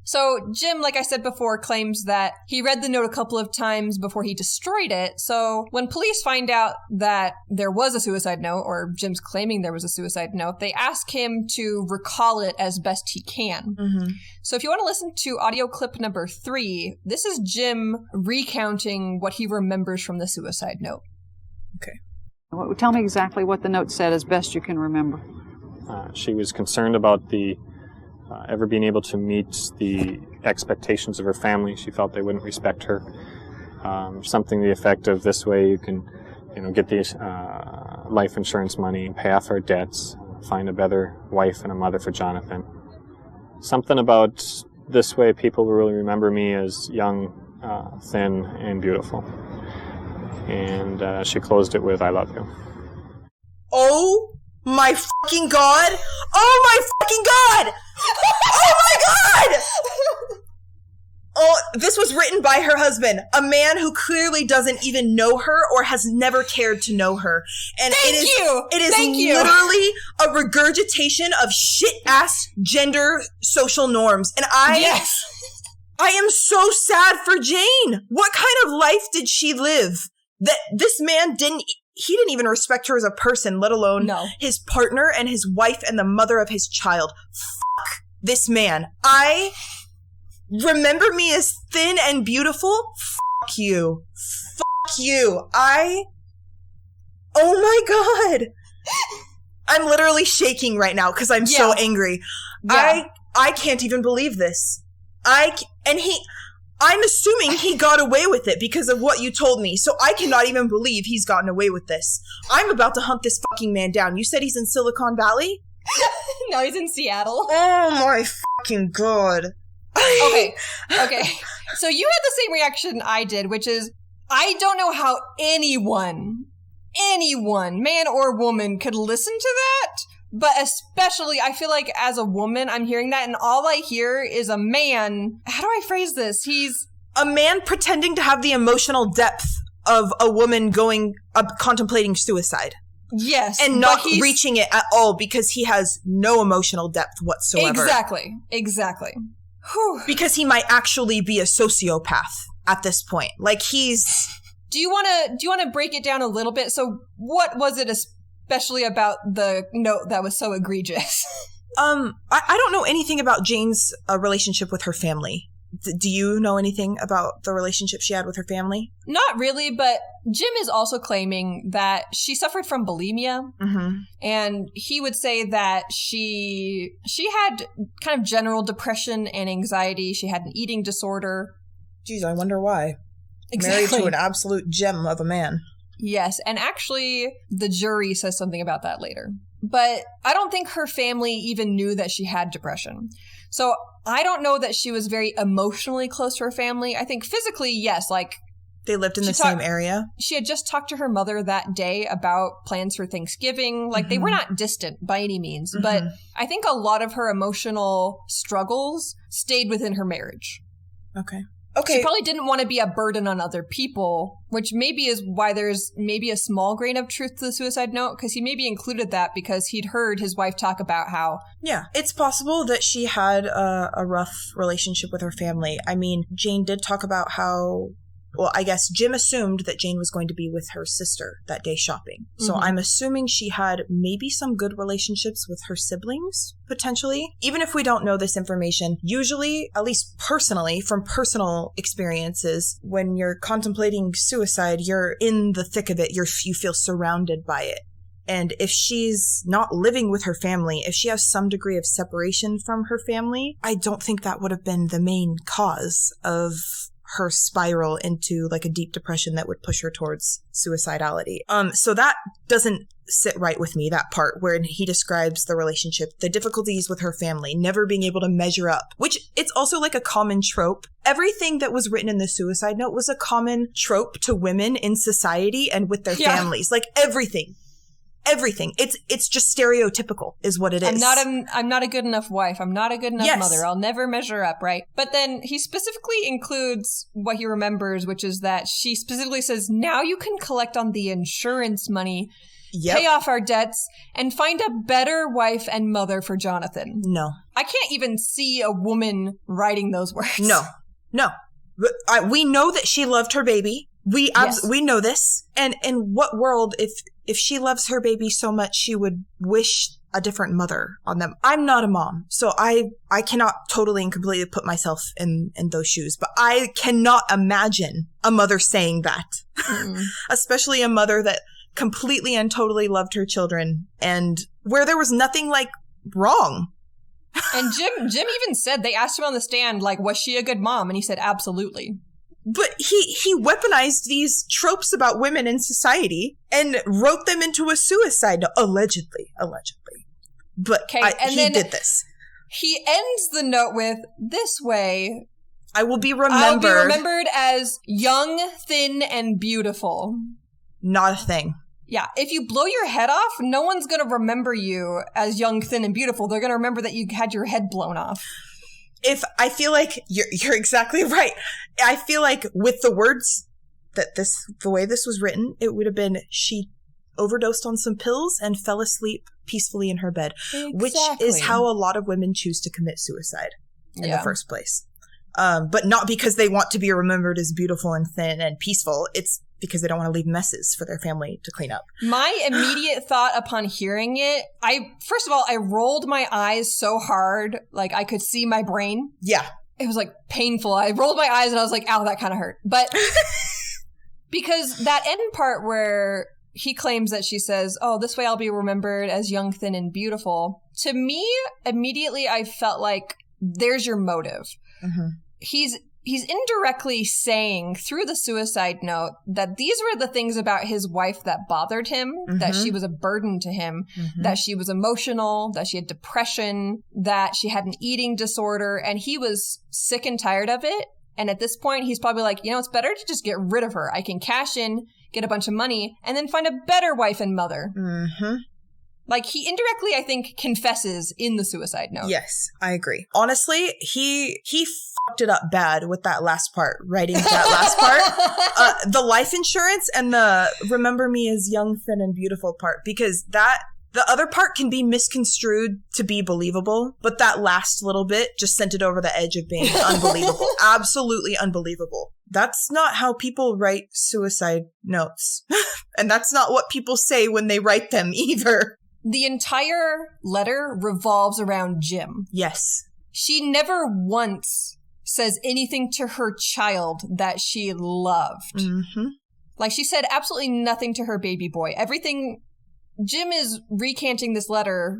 So Jim, like I said before, claims that he read the note a couple of times before he destroyed it. So when police find out that there was a suicide note, or Jim's claiming there was a suicide note, they ask him to recall it as best he can. Mm-hmm. So if you want to listen to audio clip number 3, this is Jim recounting what he remembers from the suicide note. Okay. Well, tell me exactly what the note said as best you can remember. She was concerned about ever being able to meet the expectations of her family. She felt they wouldn't respect her. Something to the effect of, this way you can, get the life insurance money, pay off our debts, find a better wife and a mother for Jonathan. Something about, this way people will really remember me as young, thin, and beautiful. And she closed it with, I love you. Oh my fucking God! Oh my fucking God! Oh my God! Oh, this was written by her husband, a man who clearly doesn't even know her or has never cared to know her. And it is literally a regurgitation of shit-ass gender social norms. And I am so sad for Jane. What kind of life did she live that this man didn't even respect her as a person, let alone his partner and his wife and the mother of his child. Fuck this man. I remember me as thin and beautiful. Fuck you. Fuck you. Oh my God. I'm literally shaking right now because I'm so angry. Yeah. I can't even believe this. I'm assuming he got away with it because of what you told me, so I cannot even believe he's gotten away with this. I'm about to hunt this fucking man down. You said he's in Silicon Valley? No, he's in Seattle. Oh my fucking God. Okay. So you had the same reaction I did, which is, I don't know how anyone, man or woman, could listen to that. But especially, I feel like as a woman, I'm hearing that, and all I hear is a man. How do I phrase this? He's A man pretending to have the emotional depth of a woman contemplating suicide. Yes. And not reaching it at all because he has no emotional depth whatsoever. Exactly. Whew. Because he might actually be a sociopath at this point. Like he's... Do you want to break it down a little bit? So what was it especially about the note that was so egregious? I don't know anything about Jane's relationship with her family. Do you know anything about the relationship she had with her family? Not really, but Jim is also claiming that she suffered from bulimia. Mm-hmm. And he would say that she had kind of general depression and anxiety. She had an eating disorder. Geez, I wonder why. Exactly. Married to an absolute gem of a man. Yes, and actually, the jury says something about that later. But I don't think her family even knew that she had depression. So I don't know that she was very emotionally close to her family. I think physically, yes, like... They lived in the same area? She had just talked to her mother that day about plans for Thanksgiving. Like, they were not distant by any means. Mm-hmm. But I think a lot of her emotional struggles stayed within her marriage. Okay. She probably didn't want to be a burden on other people, which maybe is why there's maybe a small grain of truth to the suicide note, because he maybe included that because he'd heard his wife talk about how... Yeah, it's possible that she had a rough relationship with her family. I mean, Jane did talk about how... Well, I guess Jim assumed that Jane was going to be with her sister that day shopping. So I'm assuming she had maybe some good relationships with her siblings, potentially. Even if we don't know this information, usually, at least personally, from personal experiences, when you're contemplating suicide, you're in the thick of it. You feel surrounded by it. And if she's not living with her family, if she has some degree of separation from her family, I don't think that would have been the main cause of her spiral into like a deep depression that would push her towards suicidality. So that doesn't sit right with me, that part where he describes the relationship, the difficulties with her family, never being able to measure up, which it's also like a common trope. Everything that was written in the suicide note was a common trope to women in society and with their families. Like everything. It's just stereotypical is what it is. I'm not a good enough wife. I'm not a good enough mother. I'll never measure up, right? But then he specifically includes what he remembers, which is that she specifically says, now you can collect on the insurance money, pay off our debts, and find a better wife and mother for Jonathan. No. I can't even see a woman writing those words. No. We know that she loved her baby. We know this. And in what world, if she loves her baby so much, she would wish a different mother on them? I'm not a mom, so I cannot totally and completely put myself in those shoes. But I cannot imagine a mother saying that, especially a mother that completely and totally loved her children and where there was nothing like wrong. And Jim even said, they asked him on the stand, like, was she a good mom? And he said, absolutely. But he weaponized these tropes about women in society and wrote them into a suicide note. Allegedly. But he did this. He ends the note with, this way, I will be I'll be remembered as young, thin, and beautiful. Not a thing. Yeah, if you blow your head off, no one's going to remember you as young, thin, and beautiful. They're going to remember that you had your head blown off. I feel like you're exactly right. I feel like with the words that the way this was written, it would have been she overdosed on some pills and fell asleep peacefully in her bed, which is how a lot of women choose to commit suicide in the first place. But not because they want to be remembered as beautiful and thin and peaceful. It's because they don't want to leave messes for their family to clean up. My immediate thought upon hearing it, first of all, I rolled my eyes so hard, like I could see my brain. Yeah. It was like painful. I rolled my eyes and I was like, ow, that kind of hurt. But because that end part where he claims that she says, oh, this way I'll be remembered as young, thin, and beautiful. To me, immediately I felt like there's your motive. Mm-hmm. He's indirectly saying through the suicide note that these were the things about his wife that bothered him, that she was a burden to him, that she was emotional, that she had depression, that she had an eating disorder, and he was sick and tired of it. And at this point, he's probably like, it's better to just get rid of her. I can cash in, get a bunch of money, and then find a better wife and mother. Like, he indirectly, I think, confesses in the suicide note. Yes, I agree. Honestly, he fucked it up bad with that last part, writing that last part. The life insurance and the remember me as young, thin, and beautiful part, because the other part can be misconstrued to be believable, but that last little bit just sent it over the edge of being unbelievable. Absolutely unbelievable. That's not how people write suicide notes. And that's not what people say when they write them either. The entire letter revolves around Jim. Yes. She never once says anything to her child that she loved. Mm-hmm. Like, she said absolutely nothing to her baby boy. Everything... Jim is recounting this letter,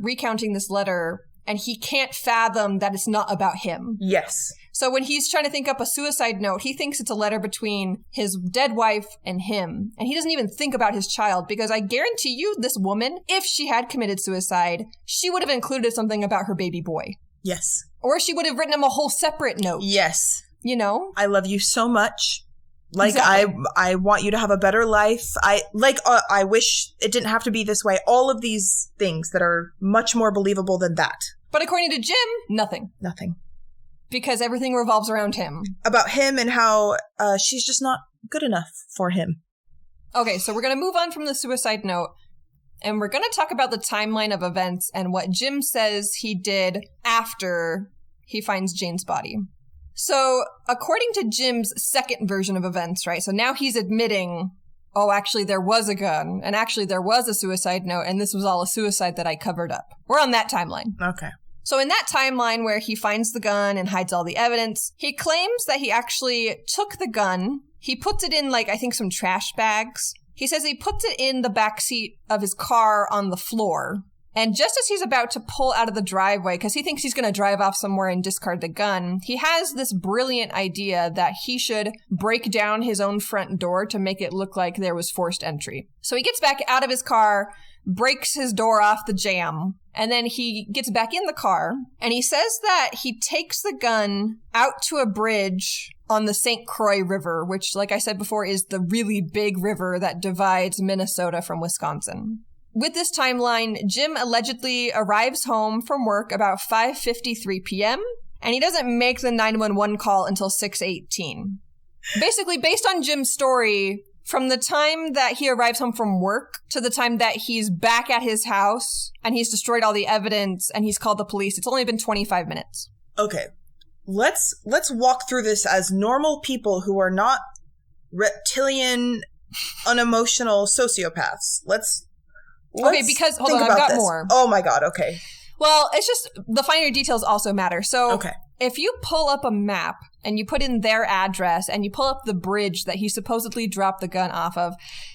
and he can't fathom that it's not about him. Yes. So when he's trying to think up a suicide note, he thinks it's a letter between his dead wife and him. And he doesn't even think about his child, because I guarantee you this woman, if she had committed suicide, she would have included something about her baby boy. Yes. Or she would have written him a whole separate note. Yes. You know? I love you so much. Like, exactly. I want you to have a better life. I wish it didn't have to be this way. All of these things that are much more believable than that. But according to Jim, nothing. Nothing. Because everything revolves around him. About him and how she's just not good enough for him. Okay, so we're going to move on from the suicide note, and we're going to talk about the timeline of events and what Jim says he did after he finds Jane's body. So, according to Jim's second version of events, right, so now he's admitting, oh, actually there was a gun, and actually there was a suicide note, and this was all a suicide that I covered up. We're on that timeline. Okay. So in that timeline where he finds the gun and hides all the evidence, he claims that he actually took the gun, he puts it in, like, I think some trash bags. He says he puts it in the backseat of his car on the floor. And just as he's about to pull out of the driveway, because he thinks he's going to drive off somewhere and discard the gun, he has this brilliant idea that he should break down his own front door to make it look like there was forced entry. So he gets back out of his car, breaks his door off the jamb, and then he gets back in the car, and he says that he takes the gun out to a bridge on the St. Croix River, which, like I said before, is the really big river that divides Minnesota from Wisconsin. With this timeline, Jim allegedly arrives home from work about 5:53 p.m., and he doesn't make the 911 call until 6:18. Basically, based on Jim's story, from the time that he arrives home from work to the time that he's back at his house and he's destroyed all the evidence and he's called the police, it's only been 25 minutes. Okay. Let's walk through this as normal people who are not reptilian, unemotional sociopaths. Let's okay, because, hold on, I've got more. Oh my God, okay. Well, it's just, the finer details also matter. So, okay. If you pull up a map and you put in their address and you pull up the bridge that he supposedly dropped the gun off of,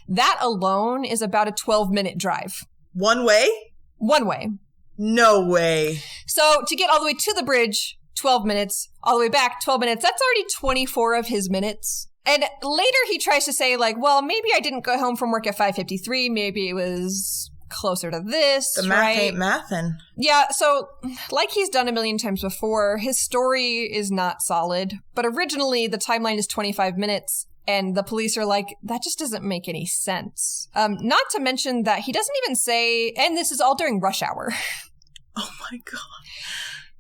that alone is about a 12-minute drive. One way? One way. No way. So, to get all the way to the bridge, 12 minutes. All the way back, 12 minutes. That's already 24 of his minutes. And later he tries to say, like, well, maybe I didn't go home from work at 5:53. Maybe it was closer to this, the math ain't mathin'. Yeah, so like he's done a million times before, his story is not solid. But originally, the timeline is 25 minutes. And the police are like, that just doesn't make any sense. Not to mention that he doesn't even say, and this is all during rush hour. Oh my God.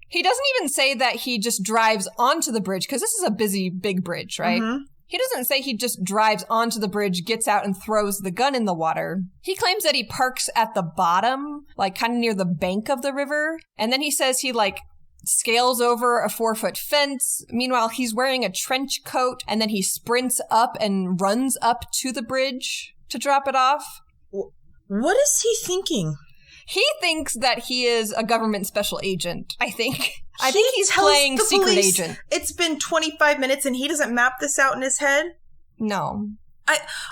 He doesn't even say that he just drives onto the bridge, because this is a busy, big bridge, right? Mm-hmm. He doesn't say he just drives onto the bridge, gets out, and throws the gun in the water. He claims that he parks at the bottom, like kind of near the bank of the river. And then he says he, like, scales over a 4-foot fence. Meanwhile, he's wearing a trench coat, and then he sprints up and runs up to the bridge to drop it off. What is he thinking? He thinks that he is a government special agent, I think. I think he's playing secret agent. It's been 25 minutes and he doesn't map this out in his head? No.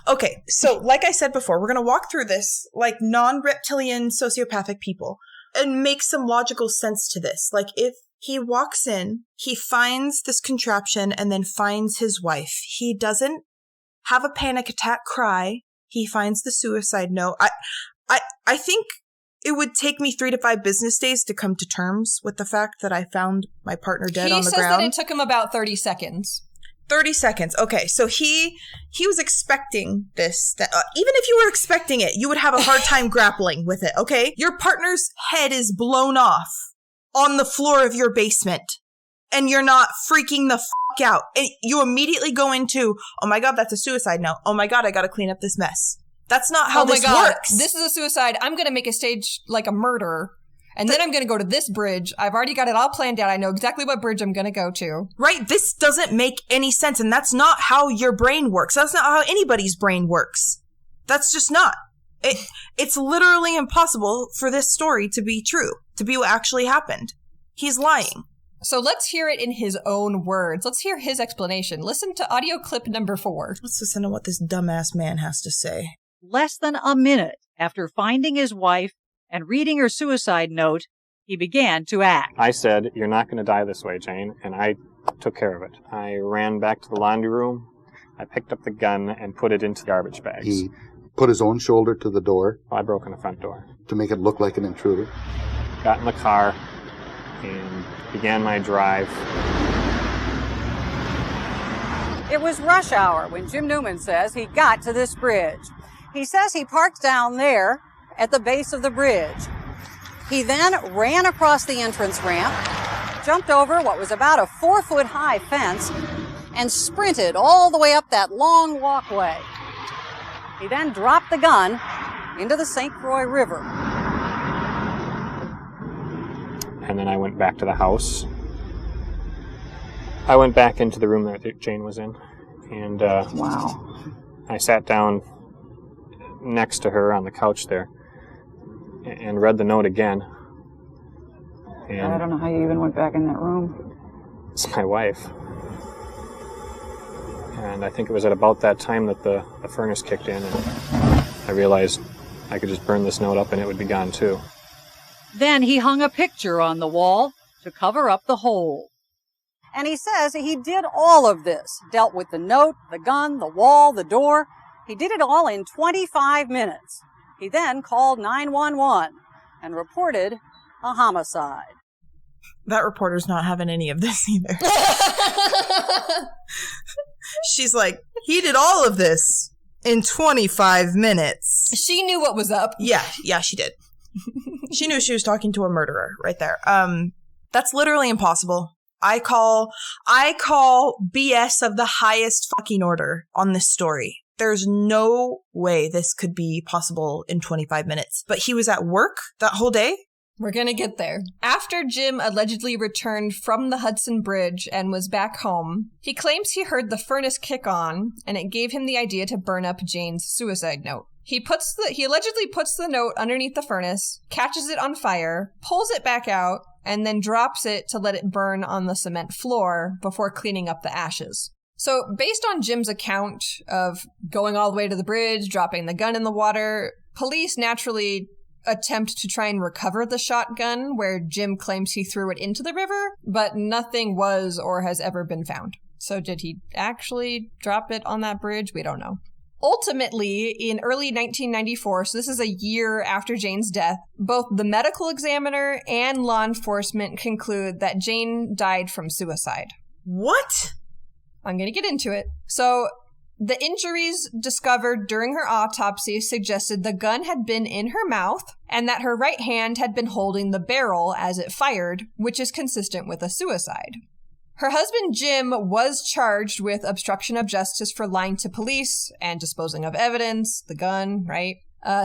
Okay, so like I said before, we're going to walk through this like non-reptilian sociopathic people and make some logical sense to this. Like if he walks in, he finds this contraption and then finds his wife. He doesn't have a panic attack cry. He finds the suicide note. I think it would take me 3 to 5 business days to come to terms with the fact that I found my partner dead on the ground. He says that it took him about 30 seconds. 30 seconds. Okay, so he was expecting this. Even if you were expecting it, you would have a hard time grappling with it, okay? Your partner's head is blown off on the floor of your basement, and you're not freaking the fuck out. And you immediately go into, oh my God, that's a suicide note. Oh my God, I gotta clean up this mess. That's not how this works. This is a suicide. I'm gonna make a stage like a murder. And then I'm going to go to this bridge. I've already got it all planned out. I know exactly what bridge I'm going to go to. Right? This doesn't make any sense. And that's not how your brain works. That's not how anybody's brain works. That's just not. It's literally impossible for this story to be true, to be what actually happened. He's lying. So let's hear it in his own words. Let's hear his explanation. Listen to audio clip number 4. Let's listen to what this dumbass man has to say. Less than a minute after finding his wife and reading her suicide note, he began to act. I said, "You're not going to die this way, Jane," and I took care of it. I ran back to the laundry room. I picked up the gun and put it into garbage bags. He put his own shoulder to the door. I broke in the front door. To make it look like an intruder. Got in the car and began my drive. It was rush hour when Jim Neumann says he got to this bridge. He says he parked down there at the base of the bridge. He then ran across the entrance ramp, jumped over what was about a 4-foot-high fence, and sprinted all the way up that long walkway. He then dropped the gun into the St. Croix River. And then I went back to the house. I went back into the room that Jane was in, and Wow. I sat down next to her on the couch there and read the note again. And I don't know how you even went back in that room. it's my wife. And I think it was at about that time that the furnace kicked in, and I realized I could just burn this note up and it would be gone too. Then he hung a picture on the wall to cover up the hole. And he says he did all of this, dealt with the note, the gun, the wall, the door. He did it all in 25 minutes. He then called 911 and reported a homicide. That reporter's not having any of this either. She's like, he did all of this in 25 minutes. She knew what was up. Yeah, she did. She knew she was talking to a murderer right there. That's literally impossible. I call BS of the highest fucking order on this story. There's no way this could be possible in 25 minutes. But he was at work that whole day? We're gonna get there. After Jim allegedly returned from the Hudson Bridge and was back home, he claims he heard the furnace kick on, and it gave him the idea to burn up Jane's suicide note. He allegedly puts the note underneath the furnace, catches it on fire, pulls it back out, and then drops it to let it burn on the cement floor before cleaning up the ashes. So, based on Jim's account of going all the way to the bridge, dropping the gun in the water, police naturally attempt to try and recover the shotgun where Jim claims he threw it into the river, but nothing was or has ever been found. So did he actually drop it on that bridge? We don't know. Ultimately, in early 1994, so this is a year after Jane's death, both the medical examiner and law enforcement conclude that Jane died from suicide. What? I'm going to get into it. So, the injuries discovered during her autopsy suggested the gun had been in her mouth and that her right hand had been holding the barrel as it fired, which is consistent with a suicide. Her husband, Jim, was charged with obstruction of justice for lying to police and disposing of evidence, the gun, right?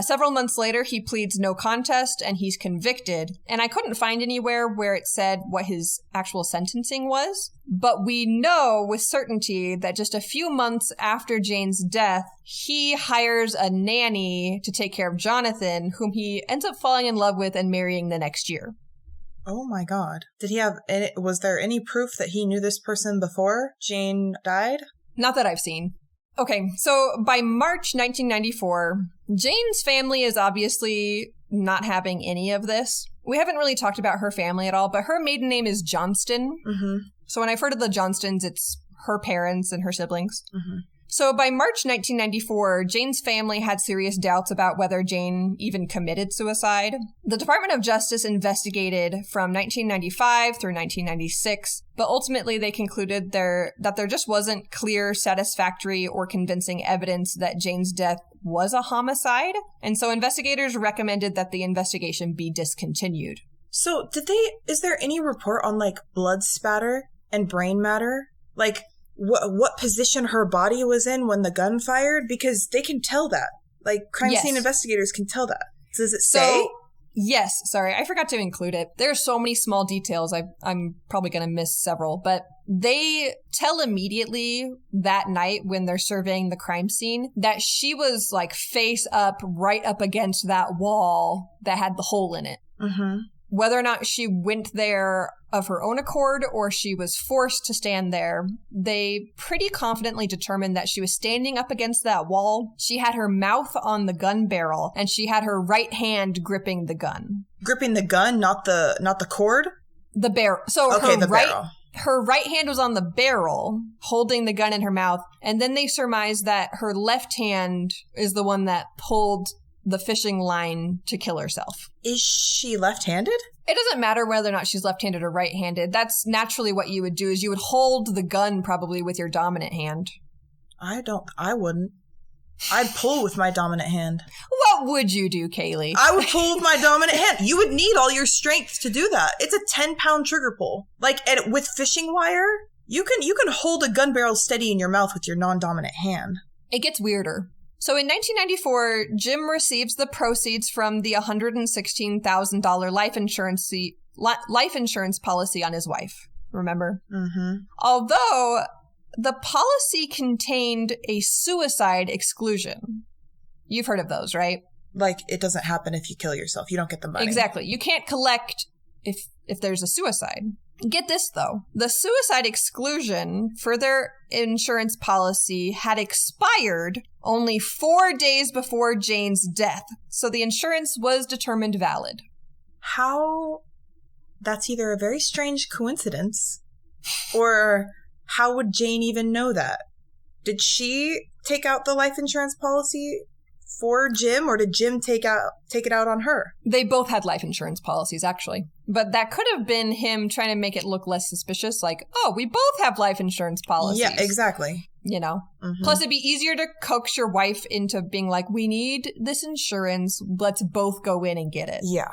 Several months later, he pleads no contest and he's convicted. And I couldn't find anywhere where it said what his actual sentencing was. But we know with certainty that just a few months after Jane's death, he hires a nanny to take care of Jonathan, whom he ends up falling in love with and marrying the next year. Oh my God. Was there any proof that he knew this person before Jane died? Not that I've seen. Okay, so by March 1994, Jane's family is obviously not having any of this. We haven't really talked about her family at all, but her maiden name is Johnston. Mm-hmm. So when I've heard of the Johnstons, it's her parents and her siblings. Mm-hmm. So by March 1994, Jane's family had serious doubts about whether Jane even committed suicide. The Department of Justice investigated from 1995 through 1996, but ultimately they concluded that there just wasn't clear, satisfactory, or convincing evidence that Jane's death was a homicide, and so investigators recommended that the investigation be discontinued. So is there any report on like blood spatter and brain matter? Like what position her body was in when the gun fired? Because they can tell that. Like crime scene investigators can tell that. Does it say? Yes. Sorry, I forgot to include it. There are so many small details. I'm probably going to miss several, but they tell immediately that night when they're surveying the crime scene that she was like face up, right up against that wall that had the hole in it. Mm-hmm. Whether or not she went there of her own accord or she was forced to stand there, they pretty confidently determined that she was standing up against that wall. She had her mouth on the gun barrel and she had her right hand gripping the gun. Gripping the gun, not the cord? The barrel. So okay, barrel. Her right hand was on the barrel, holding the gun in her mouth, and then they surmised that her left hand is the one that pulled the fishing line to kill herself. Is she left-handed? It doesn't matter whether or not she's left-handed or right-handed. That's naturally what you would do, is you would hold the gun probably with your dominant hand. I wouldn't. I'd pull with my dominant hand. What would you do, Kaylee? I would pull with my dominant hand. You would need all your strength to do that. It's a 10-pound trigger pull. Like, with fishing wire, you can hold a gun barrel steady in your mouth with your non-dominant hand. It gets weirder. So in 1994, Jim receives the proceeds from the $116,000 life insurance policy on his wife. Remember? Mm-hmm. Although the policy contained a suicide exclusion. You've heard of those, right? Like, it doesn't happen if you kill yourself. You don't get the money. Exactly. You can't collect if there's a suicide. Get this, though. The suicide exclusion for their insurance policy had expired only 4 days before Jane's death, so the insurance was determined valid. How? That's either a very strange coincidence, or how would Jane even know that? Did she take out the life insurance policy for Jim, or did Jim take it out on her? They both had life insurance policies, actually. But that could have been him trying to make it look less suspicious, like, oh, we both have life insurance policies. Yeah, exactly. You know? Mm-hmm. Plus, it'd be easier to coax your wife into being like, we need this insurance, let's both go in and get it. Yeah.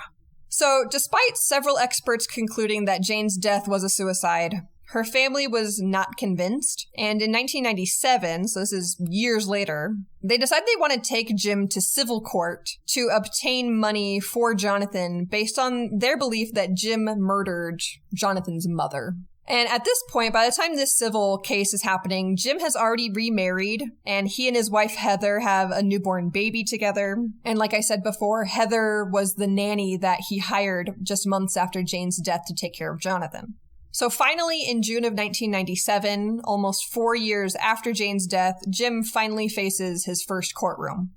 So, despite several experts concluding that Jane's death was a suicide, her family was not convinced, and in 1997, so this is years later, they decided they want to take Jim to civil court to obtain money for Jonathan based on their belief that Jim murdered Jonathan's mother. And at this point, by the time this civil case is happening, Jim has already remarried, and he and his wife Heather have a newborn baby together. And like I said before, Heather was the nanny that he hired just months after Jane's death to take care of Jonathan. So finally, in June of 1997, almost 4 years after Jane's death, Jim finally faces his first courtroom.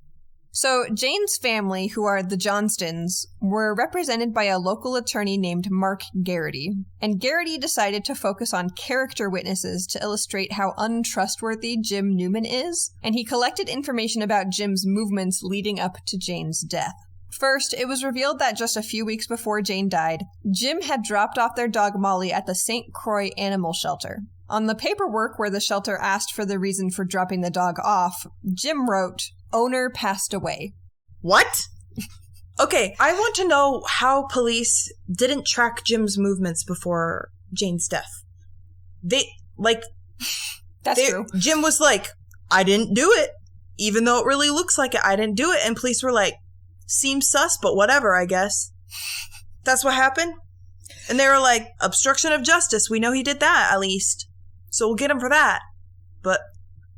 So Jane's family, who are the Johnstons, were represented by a local attorney named Mark Garrity. And Garrity decided to focus on character witnesses to illustrate how untrustworthy Jim Neumann is, and he collected information about Jim's movements leading up to Jane's death. First, it was revealed that just a few weeks before Jane died, Jim had dropped off their dog Molly at the St. Croix Animal Shelter. On the paperwork where the shelter asked for the reason for dropping the dog off, Jim wrote, "Owner passed away." What? Okay, I want to know how police didn't track Jim's movements before Jane's death. That's true. Jim was like, I didn't do it. Even though it really looks like it, I didn't do it. And police were like, seems sus, but whatever, I guess. That's what happened. And they were like, obstruction of justice. We know he did that, at least. So we'll get him for that. But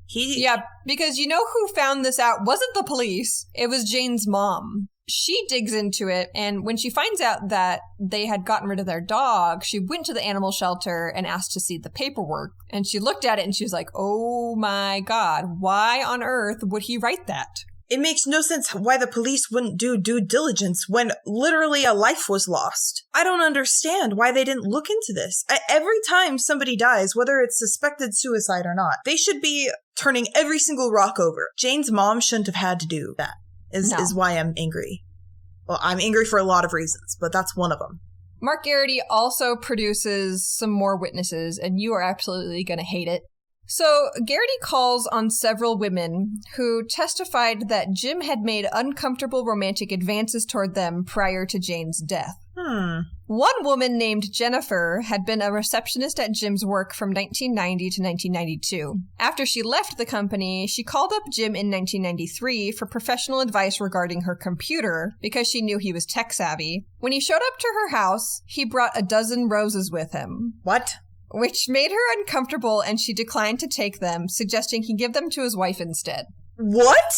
yeah, because you know who found this out wasn't the police. It was Jane's mom. She digs into it, and when she finds out that they had gotten rid of their dog, she went to the animal shelter and asked to see the paperwork. And she looked at it and she was like, oh my God, why on earth would he write that? It makes no sense why the police wouldn't do due diligence when literally a life was lost. I don't understand why they didn't look into this. Every time somebody dies, whether it's suspected suicide or not, they should be turning every single rock over. Jane's mom shouldn't have had to do that, is why I'm angry. Well, I'm angry for a lot of reasons, but that's one of them. Mark Garrity also produces some more witnesses, and you are absolutely going to hate it. So, Garrity calls on several women who testified that Jim had made uncomfortable romantic advances toward them prior to Jane's death. One woman named Jennifer had been a receptionist at Jim's work from 1990 to 1992. After she left the company, she called up Jim in 1993 for professional advice regarding her computer because she knew he was tech-savvy. When he showed up to her house, he brought a dozen roses with him. What? Which made her uncomfortable, and she declined to take them, suggesting he give them to his wife instead. What?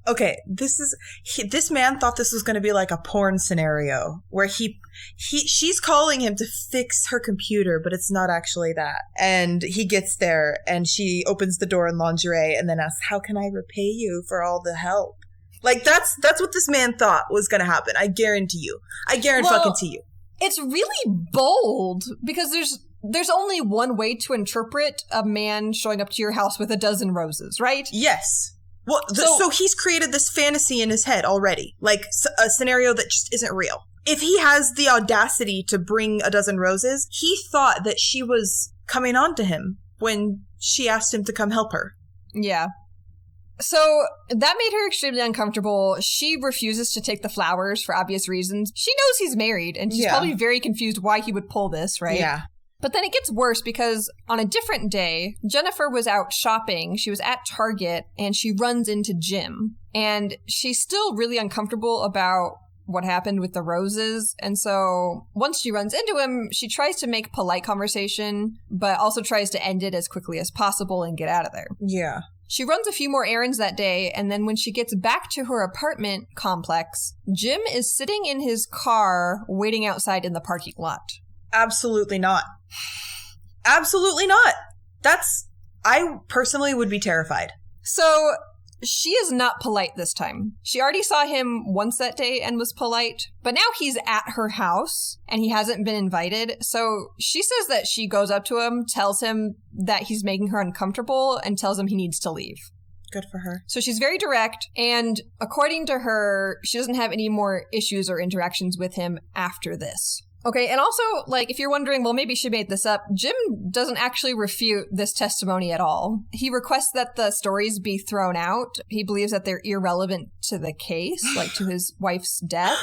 Okay, this man thought this was going to be like a porn scenario where she's calling him to fix her computer, but it's not actually that. And he gets there and she opens the door in lingerie and then asks, "How can I repay you for all the help?" Like that's what this man thought was going to happen. I guarantee you. Fucking you. It's really bold because there's only one way to interpret a man showing up to your house with a dozen roses, right? Yes. Well, so he's created this fantasy in his head already, like a scenario that just isn't real. If he has the audacity to bring a dozen roses, he thought that she was coming on to him when she asked him to come help her. Yeah. So that made her extremely uncomfortable. She refuses to take the flowers for obvious reasons. She knows he's married, and she's probably very confused why he would pull this, right? Yeah. But then it gets worse because on a different day, Jennifer was out shopping. She was at Target and she runs into Jim. And she's still really uncomfortable about what happened with the roses. And so once she runs into him, she tries to make polite conversation, but also tries to end it as quickly as possible and get out of there. Yeah. She runs a few more errands that day, and then when she gets back to her apartment complex, Jim is sitting in his car waiting outside in the parking lot. Absolutely not. Absolutely not. I personally would be terrified. So she is not polite this time. She already saw him once that day and was polite, but now he's at her house and he hasn't been invited. So she says that she goes up to him, tells him that he's making her uncomfortable, and tells him he needs to leave. Good for her. So she's very direct, and according to her, she doesn't have any more issues or interactions with him after this. Okay, and also, like, if you're wondering, well, maybe she made this up, Jim doesn't actually refute this testimony at all. He requests that the stories be thrown out. He believes that they're irrelevant to the case, like to his wife's death.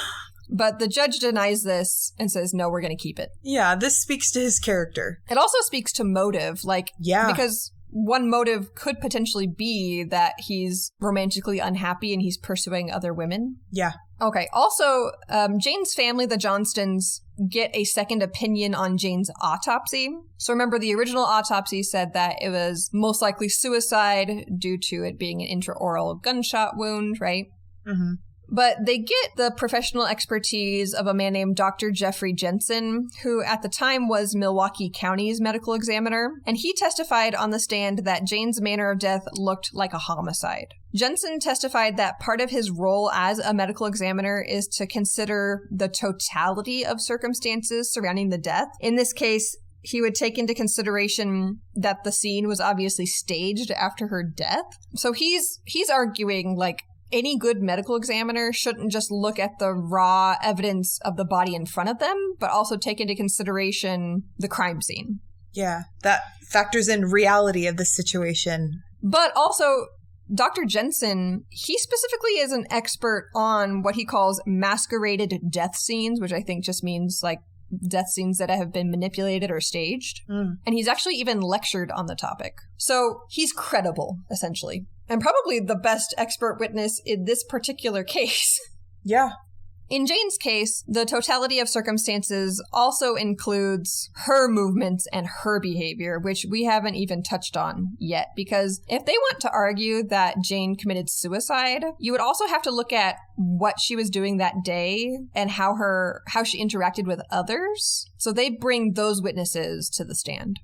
But the judge denies this and says, no, we're going to keep it. Yeah, this speaks to his character. It also speaks to motive, because one motive could potentially be that he's romantically unhappy and he's pursuing other women. Yeah. Okay. Also, Jane's family, the Johnstons, get a second opinion on Jane's autopsy. So remember, the original autopsy said that it was most likely suicide due to it being an intraoral gunshot wound, right? Mm-hmm. But they get the professional expertise of a man named Dr. Jeffrey Jensen, who at the time was Milwaukee County's medical examiner, and he testified on the stand that Jane's manner of death looked like a homicide. Jensen testified that part of his role as a medical examiner is to consider the totality of circumstances surrounding the death. In this case, he would take into consideration that the scene was obviously staged after her death. So he's arguing, like, any good medical examiner shouldn't just look at the raw evidence of the body in front of them, but also take into consideration the crime scene. Yeah, that factors in reality of the situation. But also, Dr. Jensen, he specifically is an expert on what he calls masqueraded death scenes, which I think just means, like, death scenes that have been manipulated or staged. And he's actually even lectured on the topic. So he's credible, essentially. And probably the best expert witness in this particular case. Yeah. In Jane's case, the totality of circumstances also includes her movements and her behavior, which we haven't even touched on yet. Because if they want to argue that Jane committed suicide, you would also have to look at what she was doing that day and how she interacted with others. So they bring those witnesses to the stand.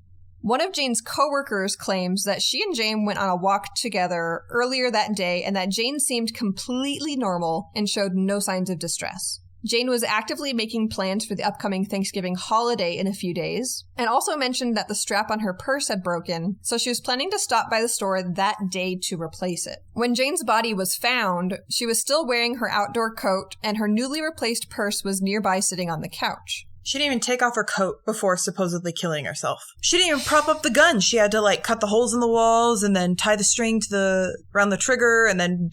One of Jane's coworkers claims that she and Jane went on a walk together earlier that day and that Jane seemed completely normal and showed no signs of distress. Jane was actively making plans for the upcoming Thanksgiving holiday in a few days, and also mentioned that the strap on her purse had broken, so she was planning to stop by the store that day to replace it. When Jane's body was found, she was still wearing her outdoor coat, and her newly replaced purse was nearby sitting on the couch. She didn't even take off her coat before supposedly killing herself. She didn't even prop up the gun. She had to like cut the holes in the walls and then tie the string to around the trigger and then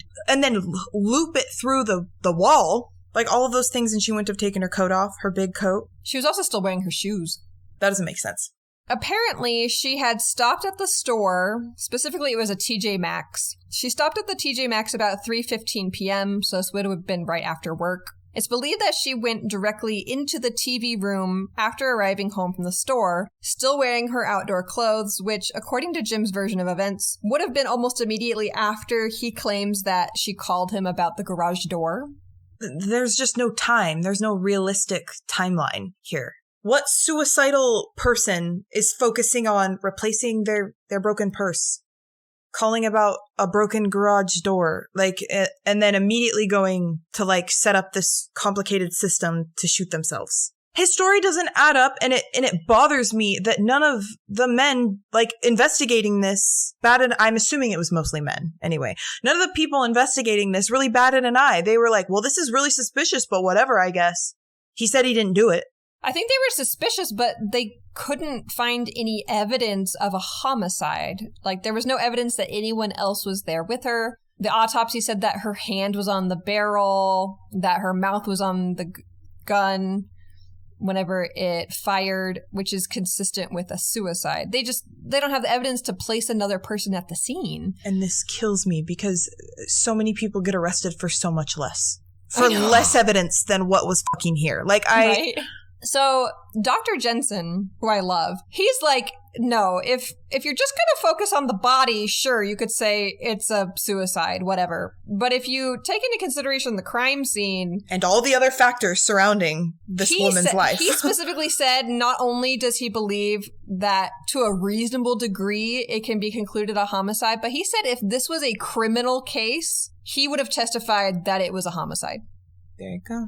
loop it through the wall. Like all of those things, and she wouldn't have taken her coat off, her big coat. She was also still wearing her shoes. That doesn't make sense. Apparently, she had stopped at the store. Specifically, it was a TJ Maxx. She stopped at the TJ Maxx about 3:15 p.m., so this would have been right after work. It's believed that she went directly into the TV room after arriving home from the store, still wearing her outdoor clothes, which, according to Jim's version of events, would have been almost immediately after he claims that she called him about the garage door. There's just no time. There's no realistic timeline here. What suicidal person is focusing on replacing their broken purse, calling about a broken garage door, and then immediately going to set up this complicated system to shoot themselves? His story doesn't add up, and it bothers me that none of the men investigating this batted. I'm assuming it was mostly men anyway. None of the people investigating this really batted an eye. They were like, "Well, this is really suspicious, but whatever, I guess." He said he didn't do it. I think they were suspicious, but they couldn't find any evidence of a homicide. There was no evidence that anyone else was there with her. The autopsy said that her hand was on the barrel, that her mouth was on the gun whenever it fired, which is consistent with a suicide. They don't have the evidence to place another person at the scene. And this kills me because so many people get arrested for so much less. For less evidence than what was fucking here. Right? So Dr. Jensen, who I love, he's like, no, if you're just going to focus on the body, sure, you could say it's a suicide, whatever. But if you take into consideration the crime scene and all the other factors surrounding this woman's life. He specifically said not only does he believe that to a reasonable degree it can be concluded a homicide, but he said if this was a criminal case, he would have testified that it was a homicide. There you go.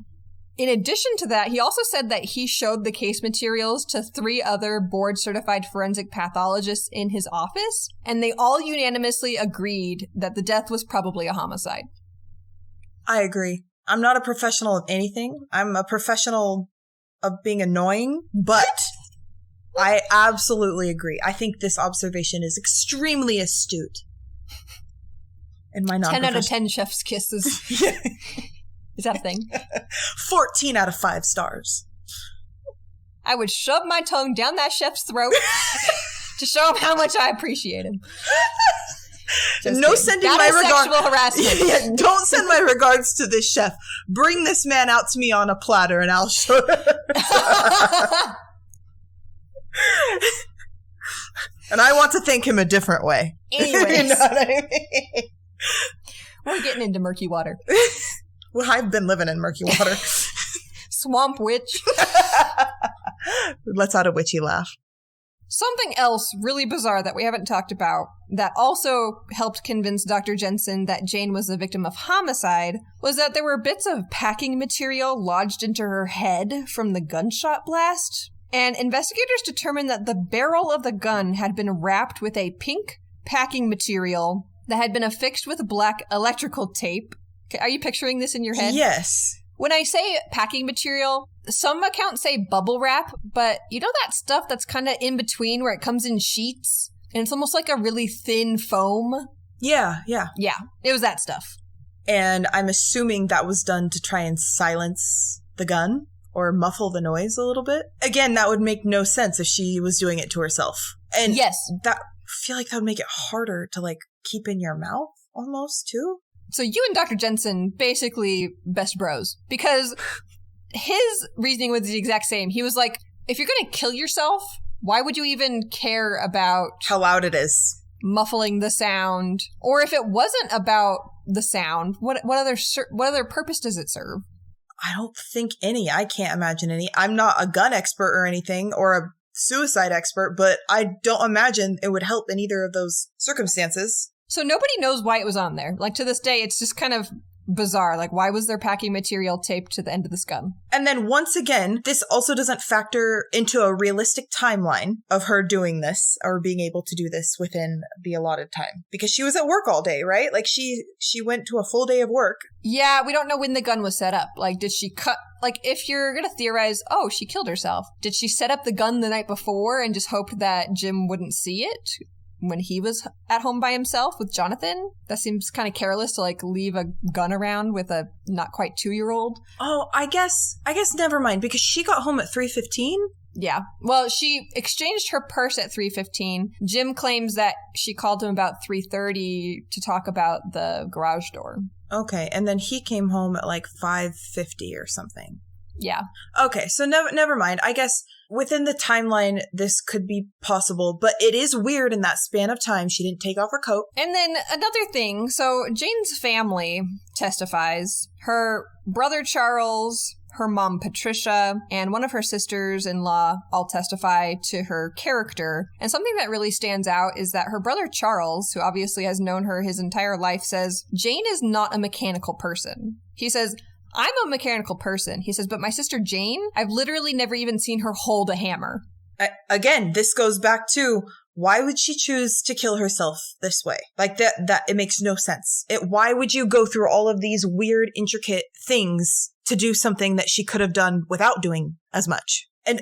In addition to that, he also said that he showed the case materials to 3 other board-certified forensic pathologists in his office, and they all unanimously agreed that the death was probably a homicide. I agree. I'm not a professional of anything. I'm a professional of being annoying, but I absolutely agree. I think this observation is extremely astute. In my 10 out of 10 chef's kisses. Is that a thing? 14 out of 5 stars. I would shove my tongue down that chef's throat to show him how much I appreciate him. Sending my regards. Sexual harassment. Yeah, don't send my regards to this chef. Bring this man out to me on a platter and I'll show And I want to thank him a different way. Anyways. You know what I mean? We're getting into murky water. Well, I've been living in murky water. Swamp witch. Let's out a witchy laugh. Something else really bizarre that we haven't talked about that also helped convince Dr. Jensen that Jane was the victim of homicide was that there were bits of packing material lodged into her head from the gunshot blast. And investigators determined that the barrel of the gun had been wrapped with a pink packing material that had been affixed with black electrical tape. Are you picturing this in your head? Yes. When I say packing material, some accounts say bubble wrap, but you know that stuff that's kind of in between where it comes in sheets? And it's almost like a really thin foam? Yeah. Yeah, it was that stuff. And I'm assuming that was done to try and silence the gun or muffle the noise a little bit. Again, that would make no sense if she was doing it to herself. And yes, I feel like that would make it harder to keep in your mouth almost too. So you and Dr. Jensen basically best bros, because his reasoning was the exact same. He was like, if you're going to kill yourself, why would you even care about how loud it is? Muffling the sound? Or if it wasn't about the sound, what other purpose does it serve? I don't think any. I can't imagine any. I'm not a gun expert or anything or a suicide expert, but I don't imagine it would help in either of those circumstances. So nobody knows why it was on there. Like, to this day, it's just kind of bizarre. Like, why was there packing material taped to the end of this gun? And then once again, this also doesn't factor into a realistic timeline of her doing this or being able to do this within the allotted time. Because she was at work all day, right? Like, she went to a full day of work. Yeah, we don't know when the gun was set up. Like, did she cut... Like, if you're going to theorize, oh, she killed herself, did she set up the gun the night before and just hoped that Jim wouldn't see it when he was at home by himself with Jonathan? That seems kind of careless to, like, leave a gun around with a not quite 2-year-old. Oh, I guess never mind, because she got home at 3:15. Yeah. Well, she exchanged her purse at 3:15. Jim claims that she called him about 3:30 to talk about the garage door. Okay, and then he came home at like 5:50 or something. Yeah. Okay, so never mind. I guess within the timeline, this could be possible, but it is weird in that span of time. She didn't take off her coat. And then another thing. So Jane's family testifies. Her brother Charles, her mom Patricia, and one of her sisters-in-law all testify to her character. And something that really stands out is that her brother Charles, who obviously has known her his entire life, says, Jane is not a mechanical person. He says, I'm a mechanical person. He says, but my sister Jane, I've literally never even seen her hold a hammer. Again, this goes back to, why would she choose to kill herself this way? Like, that it makes no sense. Why would you go through all of these weird, intricate things to do something that she could have done without doing as much? And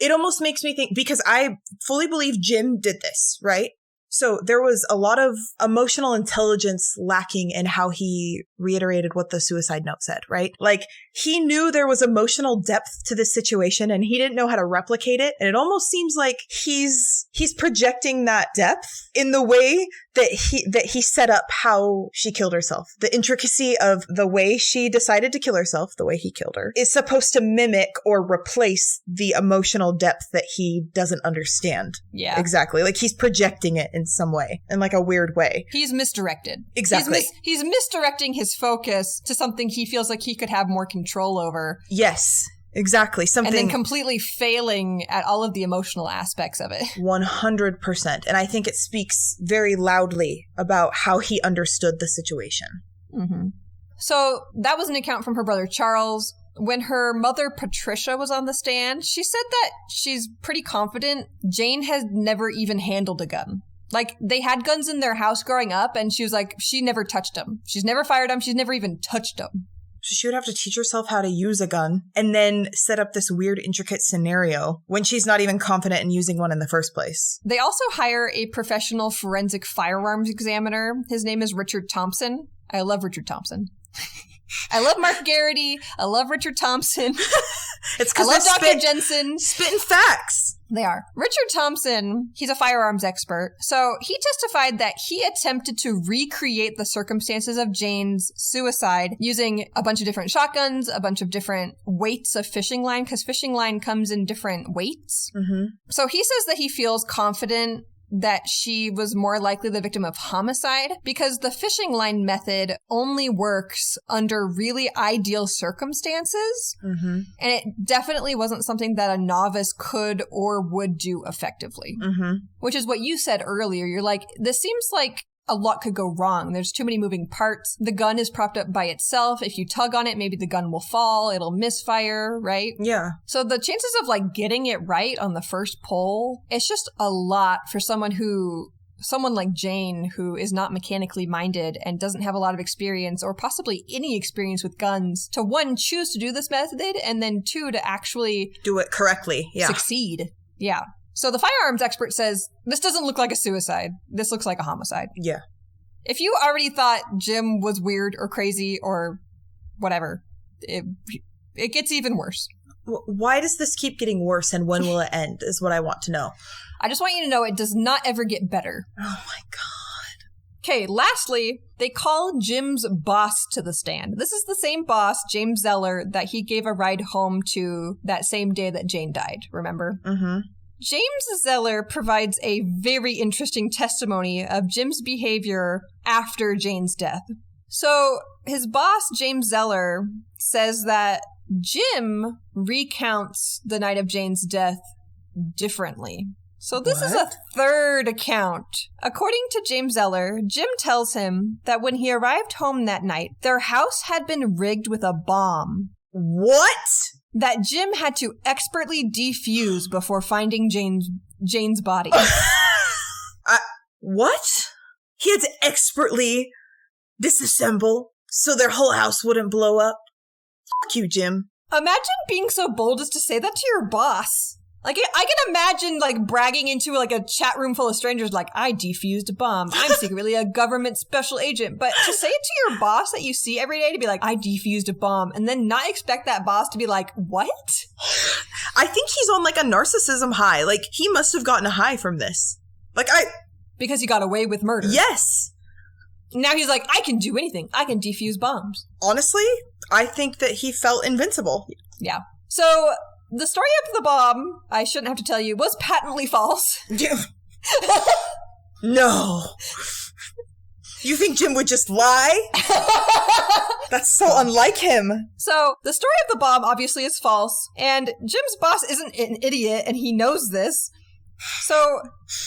it almost makes me think, because I fully believe Jim did this, right? So there was a lot of emotional intelligence lacking in how he reiterated what the suicide note said, right? Like, he knew there was emotional depth to this situation and he didn't know how to replicate it. And it almost seems like he's projecting that depth in the way that he set up how she killed herself. The intricacy of the way she decided to kill herself, the way he killed her, is supposed to mimic or replace the emotional depth that he doesn't understand. Yeah. Exactly. Like, he's projecting it in some way, in like a weird way. He's misdirected. Exactly. He's misdirecting his focus to something he feels like he could have more control over. Yes. Exactly. Something. And then completely failing at all of the emotional aspects of it. 100%. And I think it speaks very loudly about how he understood the situation. Mm-hmm. So that was an account from her brother Charles. When her mother Patricia was on the stand, she said that she's pretty confident Jane has never even handled a gun. Like, they had guns in their house growing up, and she was like, she never touched them. She's never fired them. She's never even touched them. So she would have to teach herself how to use a gun and then set up this weird, intricate scenario when she's not even confident in using one in the first place. They also hire a professional forensic firearms examiner. His name is Richard Thompson. I love Richard Thompson. I love Mark Garrity. I love Richard Thompson. It's because I love Dr. Jensen. Spitting facts. They are. Richard Thompson, he's a firearms expert. So he testified that he attempted to recreate the circumstances of Jane's suicide using a bunch of different shotguns, a bunch of different weights of fishing line, because fishing line comes in different weights. Mm-hmm. So he says that he feels confident that she was more likely the victim of homicide because the fishing line method only works under really ideal circumstances. Mm-hmm. And it definitely wasn't something that a novice could or would do effectively. Mm-hmm. Which is what you said earlier. You're like, this seems like a lot could go wrong. There's too many moving parts. The gun is propped up by itself. If you tug on it, maybe the gun will fall. It'll misfire, right? Yeah. So the chances of like getting it right on the first pull, it's just a lot for someone like Jane, who is not mechanically minded and doesn't have a lot of experience or possibly any experience with guns, to one, choose to do this method, and then two, to actually do it correctly. Yeah. Succeed. Yeah. So the firearms expert says, this doesn't look like a suicide. This looks like a homicide. Yeah. If you already thought Jim was weird or crazy or whatever, it gets even worse. Why does this keep getting worse, and when will it end is what I want to know. I just want you to know it does not ever get better. Oh my God. Okay, lastly, they call Jim's boss to the stand. This is the same boss, James Zeller, that he gave a ride home to that same day that Jane died, remember? Mm-hmm. James Zeller provides a very interesting testimony of Jim's behavior after Jane's death. So his boss, James Zeller, says that Jim recounts the night of Jane's death differently. So this is a third account. According to James Eller, Jim tells him that when he arrived home that night, their house had been rigged with a bomb. What? That Jim had to expertly defuse before finding Jane's body. What? He had to expertly disassemble so their whole house wouldn't blow up? Fuck you, Jim. Imagine being so bold as to say that to your boss. Like, I can imagine, like, bragging into, like, a chat room full of strangers, like, I defused a bomb. I'm secretly a government special agent. But to say it to your boss that you see every day, to be like, I defused a bomb, and then not expect that boss to be like, what? I think he's on, like, a narcissism high. Like, he must have gotten a high from this. Because he got away with murder. Yes. Now he's like, I can do anything. I can defuse bombs. Honestly, I think that he felt invincible. Yeah. So... the story of the bomb, I shouldn't have to tell you, was patently false. No. You think Jim would just lie? That's so unlike him. So, the story of the bomb obviously is false, and Jim's boss isn't an idiot, and he knows this. So,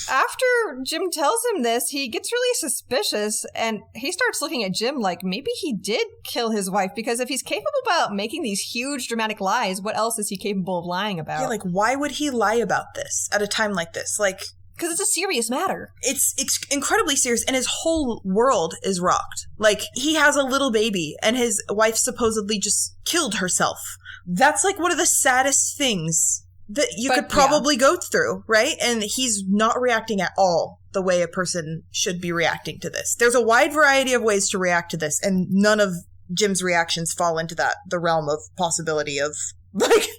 after Jim tells him this, he gets really suspicious, and he starts looking at Jim like maybe he did kill his wife, because if he's capable about making these huge dramatic lies, what else is he capable of lying about? Yeah, like, why would he lie about this at a time like this? Like... because it's a serious matter. It's incredibly serious, and his whole world is rocked. Like, he has a little baby, and his wife supposedly just killed herself. That's, like, one of the saddest things that you could probably go through, right? And he's not reacting at all the way a person should be reacting to this. There's a wide variety of ways to react to this, and none of Jim's reactions fall into the realm of possibility of, like,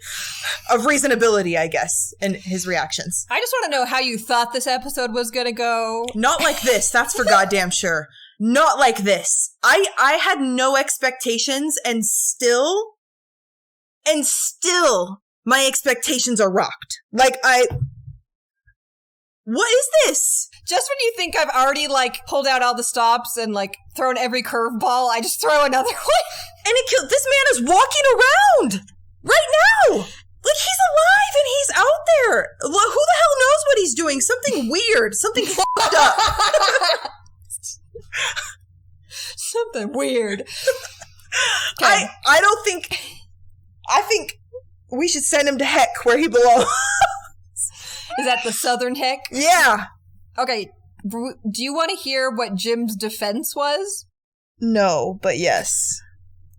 of reasonability, I guess, in his reactions. I just want to know how you thought this episode was gonna go. Not like this, that's for goddamn sure. Not like this. I had no expectations, and still, my expectations are rocked. Like, what is this? Just when you think I've already, like, pulled out all the stops and, like, thrown every curveball, I just throw another one. And this man is walking around right now. Like, he's alive and he's out there. Who the hell knows what he's doing? Something weird. Something fucked up. Something weird. Okay. I think we should send him to heck where he belongs. Is that the southern heck? Yeah. Okay. Do you want to hear what Jim's defense was? No, but yes.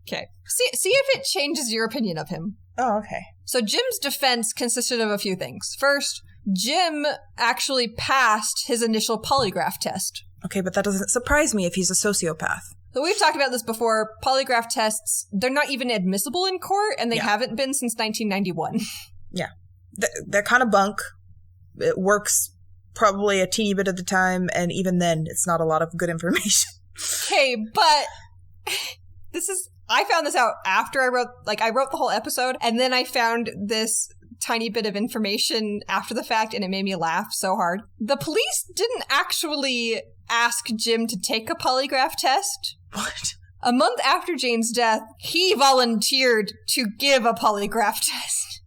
Okay. See if it changes your opinion of him. Oh, okay. So Jim's defense consisted of a few things. First, Jim actually passed his initial polygraph test. Okay, but that doesn't surprise me if he's a sociopath. So we've talked about this before. Polygraph tests, they're not even admissible in court, and they haven't been since 1991. Yeah. They're kind of bunk. It works probably a teeny bit of the time, and even then, it's not a lot of good information. Okay, but I found this out after I wrote the whole episode, and then I found this tiny bit of information after the fact, and it made me laugh so hard. The police didn't actually ask Jim to take a polygraph test. What? A month after Jane's death, he volunteered to give a polygraph test.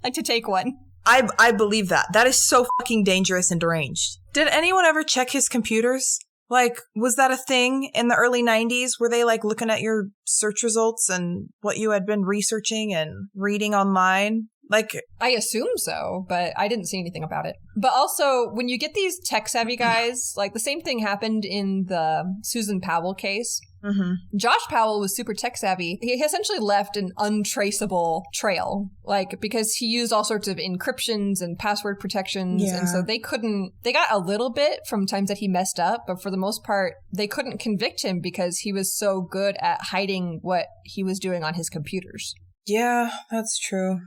Like, to take one. I believe that. That is so fucking dangerous and deranged. Did anyone ever check his computers? Like, was that a thing in the early 90s? Were they, like, looking at your search results and what you had been researching and reading online? Like, I assume so, but I didn't see anything about it. But also, when you get these tech-savvy guys, like, the same thing happened in the Susan Powell case. Mm-hmm. Josh Powell was super tech-savvy. He essentially left an untraceable trail, like, because he used all sorts of encryptions and password protections, and so they got a little bit from times that he messed up, but for the most part, they couldn't convict him because he was so good at hiding what he was doing on his computers. Yeah, that's true.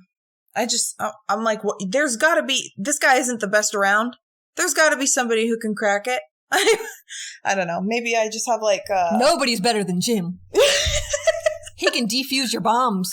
I'm like, well, there's gotta be, this guy isn't the best around. There's gotta be somebody who can crack it. I don't know. Maybe I just have like, Nobody's better than Jim. He can defuse your bombs.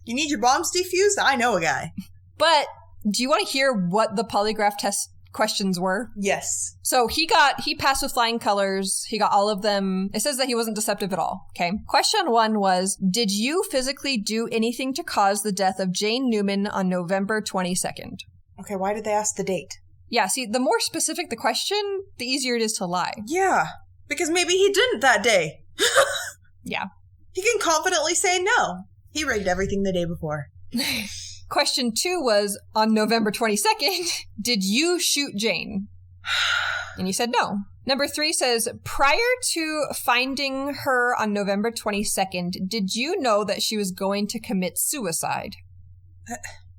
You need your bombs defused? I know a guy. But do you want to hear what the polygraph test questions were? Yes. So he passed with flying colors. He got all of them. It says that he wasn't deceptive at all. Okay. Question 1 was, did you physically do anything to cause the death of Jane Neumann on November 22nd? Okay, why did they ask the date? Yeah, see, the more specific the question, the easier it is to lie. Yeah, because maybe he didn't that day. Yeah. He can confidently say no. He rigged everything the day before. Question 2 was, on November 22nd, did you shoot Jane? And you said no. Number 3 says, prior to finding her on November 22nd, did you know that she was going to commit suicide?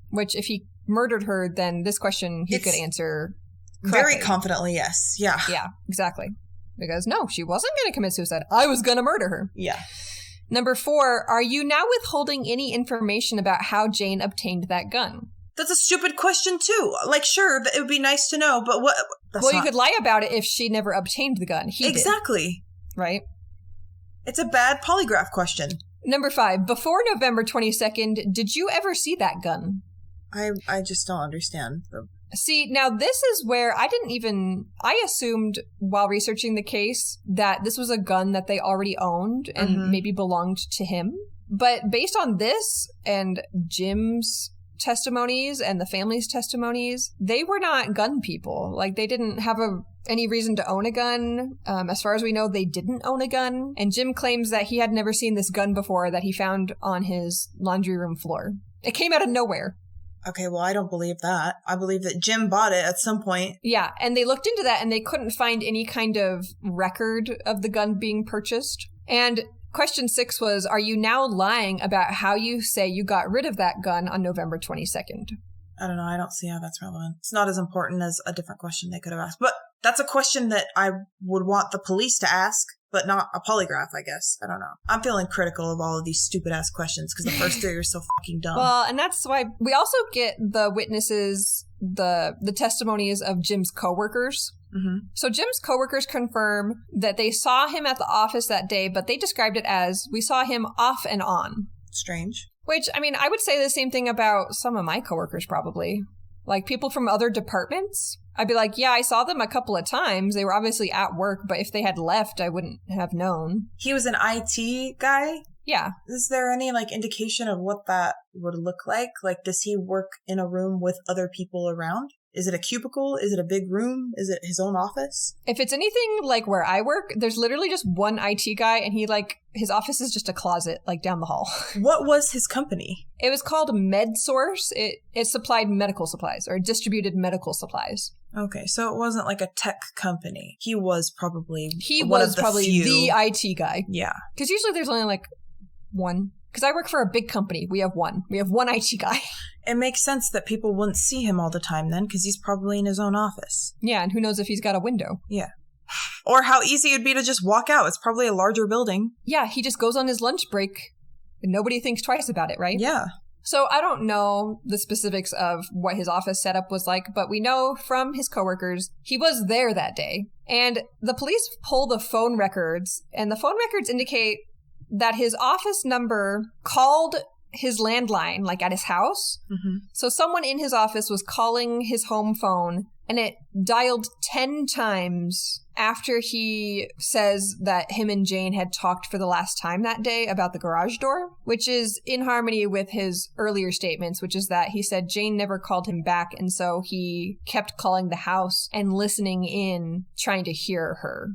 Which, if he murdered her, then this question he could answer correctly. Very confidently, yes. Yeah. Yeah, exactly. Because no, she wasn't going to commit suicide. I was going to murder her. Yeah. Number 4, are you now withholding any information about how Jane obtained that gun? That's a stupid question, too. Like, sure, it would be nice to know, but what? You could lie about it if she never obtained the gun. He exactly. did. Right? It's a bad polygraph question. Number 5, before November 22nd, did you ever see that gun? I just don't understand. See, now this is where I assumed while researching the case that this was a gun that they already owned and maybe belonged to him. But based on this and Jim's testimonies and the family's testimonies, they were not gun people. Like, they didn't have any reason to own a gun. As far as we know, they didn't own a gun. And Jim claims that he had never seen this gun before that he found on his laundry room floor. It came out of nowhere. Okay, well, I don't believe that. I believe that Jim bought it at some point. Yeah, and they looked into that and they couldn't find any kind of record of the gun being purchased. And question 6 was, are you now lying about how you say you got rid of that gun on November 22nd? I don't know. I don't see how that's relevant. It's not as important as a different question they could have asked. But that's a question that I would want the police to ask, but not a polygraph, I guess. I don't know. I'm feeling critical of all of these stupid-ass questions because the first 3 are so fucking dumb. Well, and that's why we also get the witnesses, the testimonies of Jim's coworkers. Mm-hmm. So Jim's coworkers confirm that they saw him at the office that day, but they described it as, we saw him off and on. Strange. Which, I mean, I would say the same thing about some of my coworkers probably. Like, people from other departments, I'd be like, yeah, I saw them a couple of times. They were obviously at work, but if they had left, I wouldn't have known. He was an IT guy? Yeah. Is there any, indication of what that would look like? Like, does he work in a room with other people around? Is it a cubicle? Is it a big room? Is it his own office? If it's anything like where I work, there's literally just one IT guy, and his office is just a closet, down the hall. What was his company? It was called MedSource. It supplied medical supplies, or distributed medical supplies. Okay, so it wasn't like a tech company. He was probably the IT guy. Yeah. Because usually there's only one. Because I work for a big company. We have one. We have one IT guy. It makes sense that people wouldn't see him all the time then, because he's probably in his own office. Yeah, and who knows if he's got a window. Yeah. Or how easy it'd be to just walk out. It's probably a larger building. Yeah, he just goes on his lunch break, and nobody thinks twice about it, right? Yeah. So I don't know the specifics of what his office setup was like, but we know from his coworkers he was there that day. And the police pull the phone records, and the phone records indicate that his office number called his landline, at his house. Mm-hmm. So someone in his office was calling his home phone, and it dialed 10 times after he says that him and Jane had talked for the last time that day about the garage door, which is in harmony with his earlier statements, which is that he said Jane never called him back, and so he kept calling the house and listening in, trying to hear her.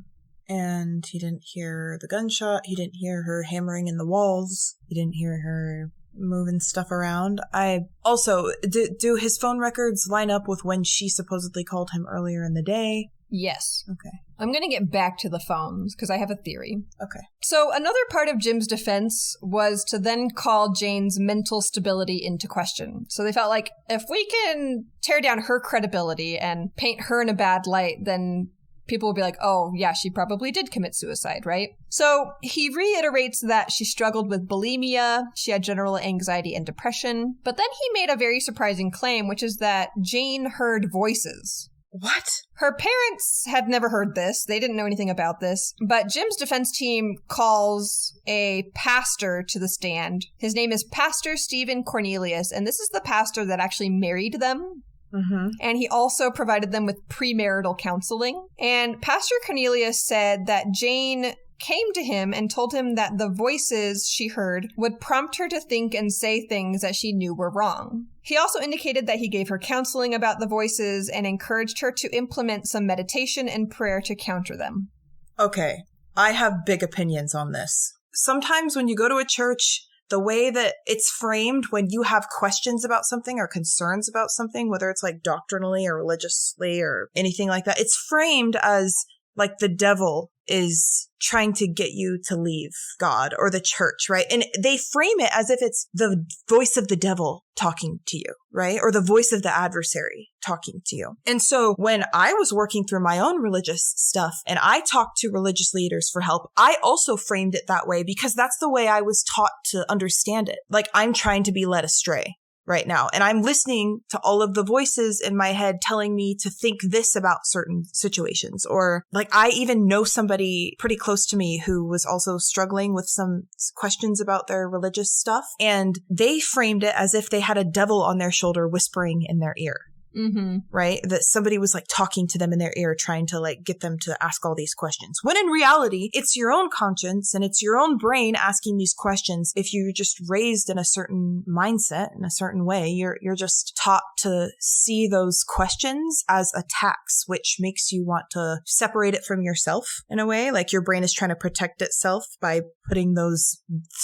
And he didn't hear the gunshot. He didn't hear her hammering in the walls. He didn't hear her moving stuff around. Do his phone records line up with when she supposedly called him earlier in the day? Yes. Okay. I'm going to get back to the phones because I have a theory. Okay. So another part of Jim's defense was to then call Jane's mental stability into question. So they felt like if we can tear down her credibility and paint her in a bad light, then people will be like, oh, yeah, she probably did commit suicide, right? So he reiterates that she struggled with bulimia, she had general anxiety and depression, but then he made a very surprising claim, which is that Jane heard voices. What? Her parents had never heard this. They didn't know anything about this. But Jim's defense team calls a pastor to the stand. His name is Pastor Stephen Cornelius, and this is the pastor that actually married them. Mm-hmm. And he also provided them with premarital counseling. And Pastor Cornelius said that Jane came to him and told him that the voices she heard would prompt her to think and say things that she knew were wrong. He also indicated that he gave her counseling about the voices and encouraged her to implement some meditation and prayer to counter them. Okay, I have big opinions on this. Sometimes when you go to a church, the way that it's framed when you have questions about something or concerns about something, whether it's like doctrinally or religiously or anything like that, it's framed as like the devil is trying to get you to leave God or the church, right? And they frame it as if it's the voice of the devil talking to you, right? Or the voice of the adversary talking to you. And so when I was working through my own religious stuff and I talked to religious leaders for help, I also framed it that way because that's the way I was taught to understand it. Like I'm trying to be led astray right now. And I'm listening to all of the voices in my head telling me to think this about certain situations. Or like I even know somebody pretty close to me who was also struggling with some questions about their religious stuff. And they framed it as if they had a devil on their shoulder whispering in their ear. Mm-hmm. Right? That somebody was like talking to them in their ear, trying to like get them to ask all these questions. When in reality, it's your own conscience and it's your own brain asking these questions. If you're just raised in a certain mindset, in a certain way, you're just taught to see those questions as attacks, which makes you want to separate it from yourself in a way. Like your brain is trying to protect itself by putting those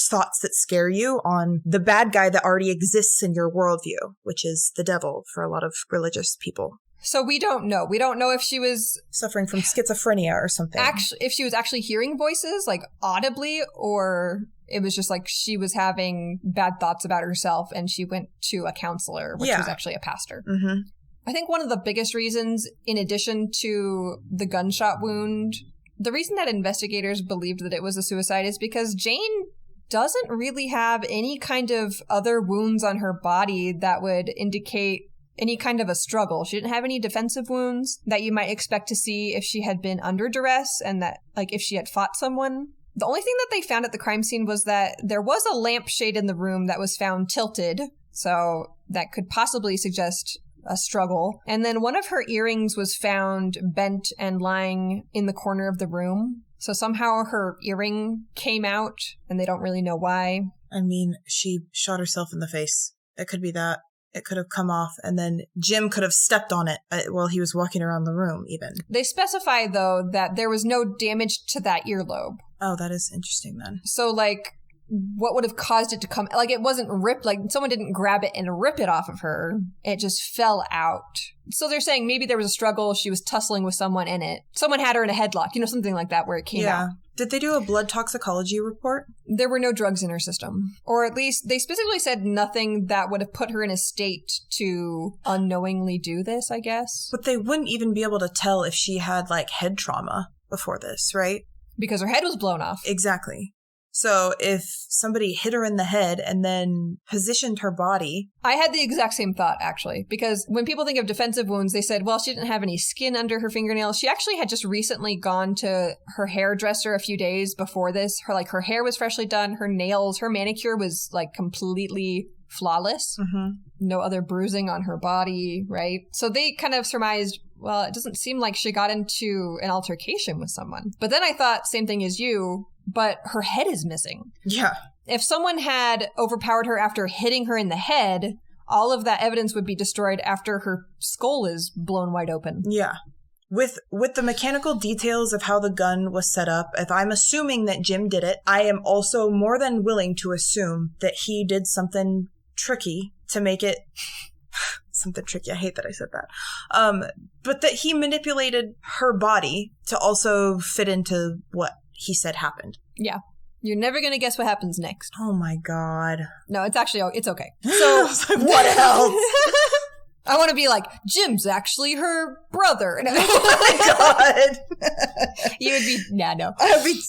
thoughts that scare you on the bad guy that already exists in your worldview, which is the devil for a lot of religious people. So we don't know. We don't know if she was suffering from schizophrenia or something. If she was actually hearing voices, like audibly, or it was just like she was having bad thoughts about herself and she went to a counselor, which was actually a pastor. Mm-hmm. I think one of the biggest reasons, in addition to the gunshot wound, the reason that investigators believed that it was a suicide is because Jane doesn't really have any kind of other wounds on her body that would indicate any kind of a struggle. She didn't have any defensive wounds that you might expect to see if she had been under duress and that, like, if she had fought someone. The only thing that they found at the crime scene was that there was a lampshade in the room that was found tilted, so that could possibly suggest a struggle. And then one of her earrings was found bent and lying in the corner of the room. So somehow her earring came out and they don't really know why. I mean, she shot herself in the face. It could be that. It could have come off, and then Jim could have stepped on it while he was walking around the room, even. They specify, though, that there was no damage to that earlobe. Oh, that is interesting, then. So, like, what would have caused it to come? Like, it wasn't ripped. Like, someone didn't grab it and rip it off of her. It just fell out. So they're saying maybe there was a struggle. She was tussling with someone in it. Someone had her in a headlock, something like that, where it came out. Did they do a blood toxicology report? There were no drugs in her system. Or at least they specifically said nothing that would have put her in a state to unknowingly do this, I guess. But they wouldn't even be able to tell if she had, like, head trauma before this, right? Because her head was blown off. Exactly. So if somebody hit her in the head and then positioned her body... I had the exact same thought, actually, because when people think of defensive wounds, they said, well, she didn't have any skin under her fingernails. She actually had just recently gone to her hairdresser a few days before this. Her hair was freshly done. Her nails, her manicure was, like, completely flawless. Mm-hmm. No other bruising on her body, right? So they kind of surmised, well, it doesn't seem like she got into an altercation with someone. But then I thought, same thing as you, but her head is missing. Yeah. If someone had overpowered her after hitting her in the head, all of that evidence would be destroyed after her skull is blown wide open. Yeah. With the mechanical details of how the gun was set up, if I'm assuming that Jim did it, I am also more than willing to assume that he did something tricky to make it... something tricky. I hate that I said that. But that he manipulated her body to also fit into what he said happened. Yeah. You're never going to guess what happens next. Oh my God. No, it's okay. So, what else? I want to be like, Jim's actually her brother. Oh my God. You would be, no. I would be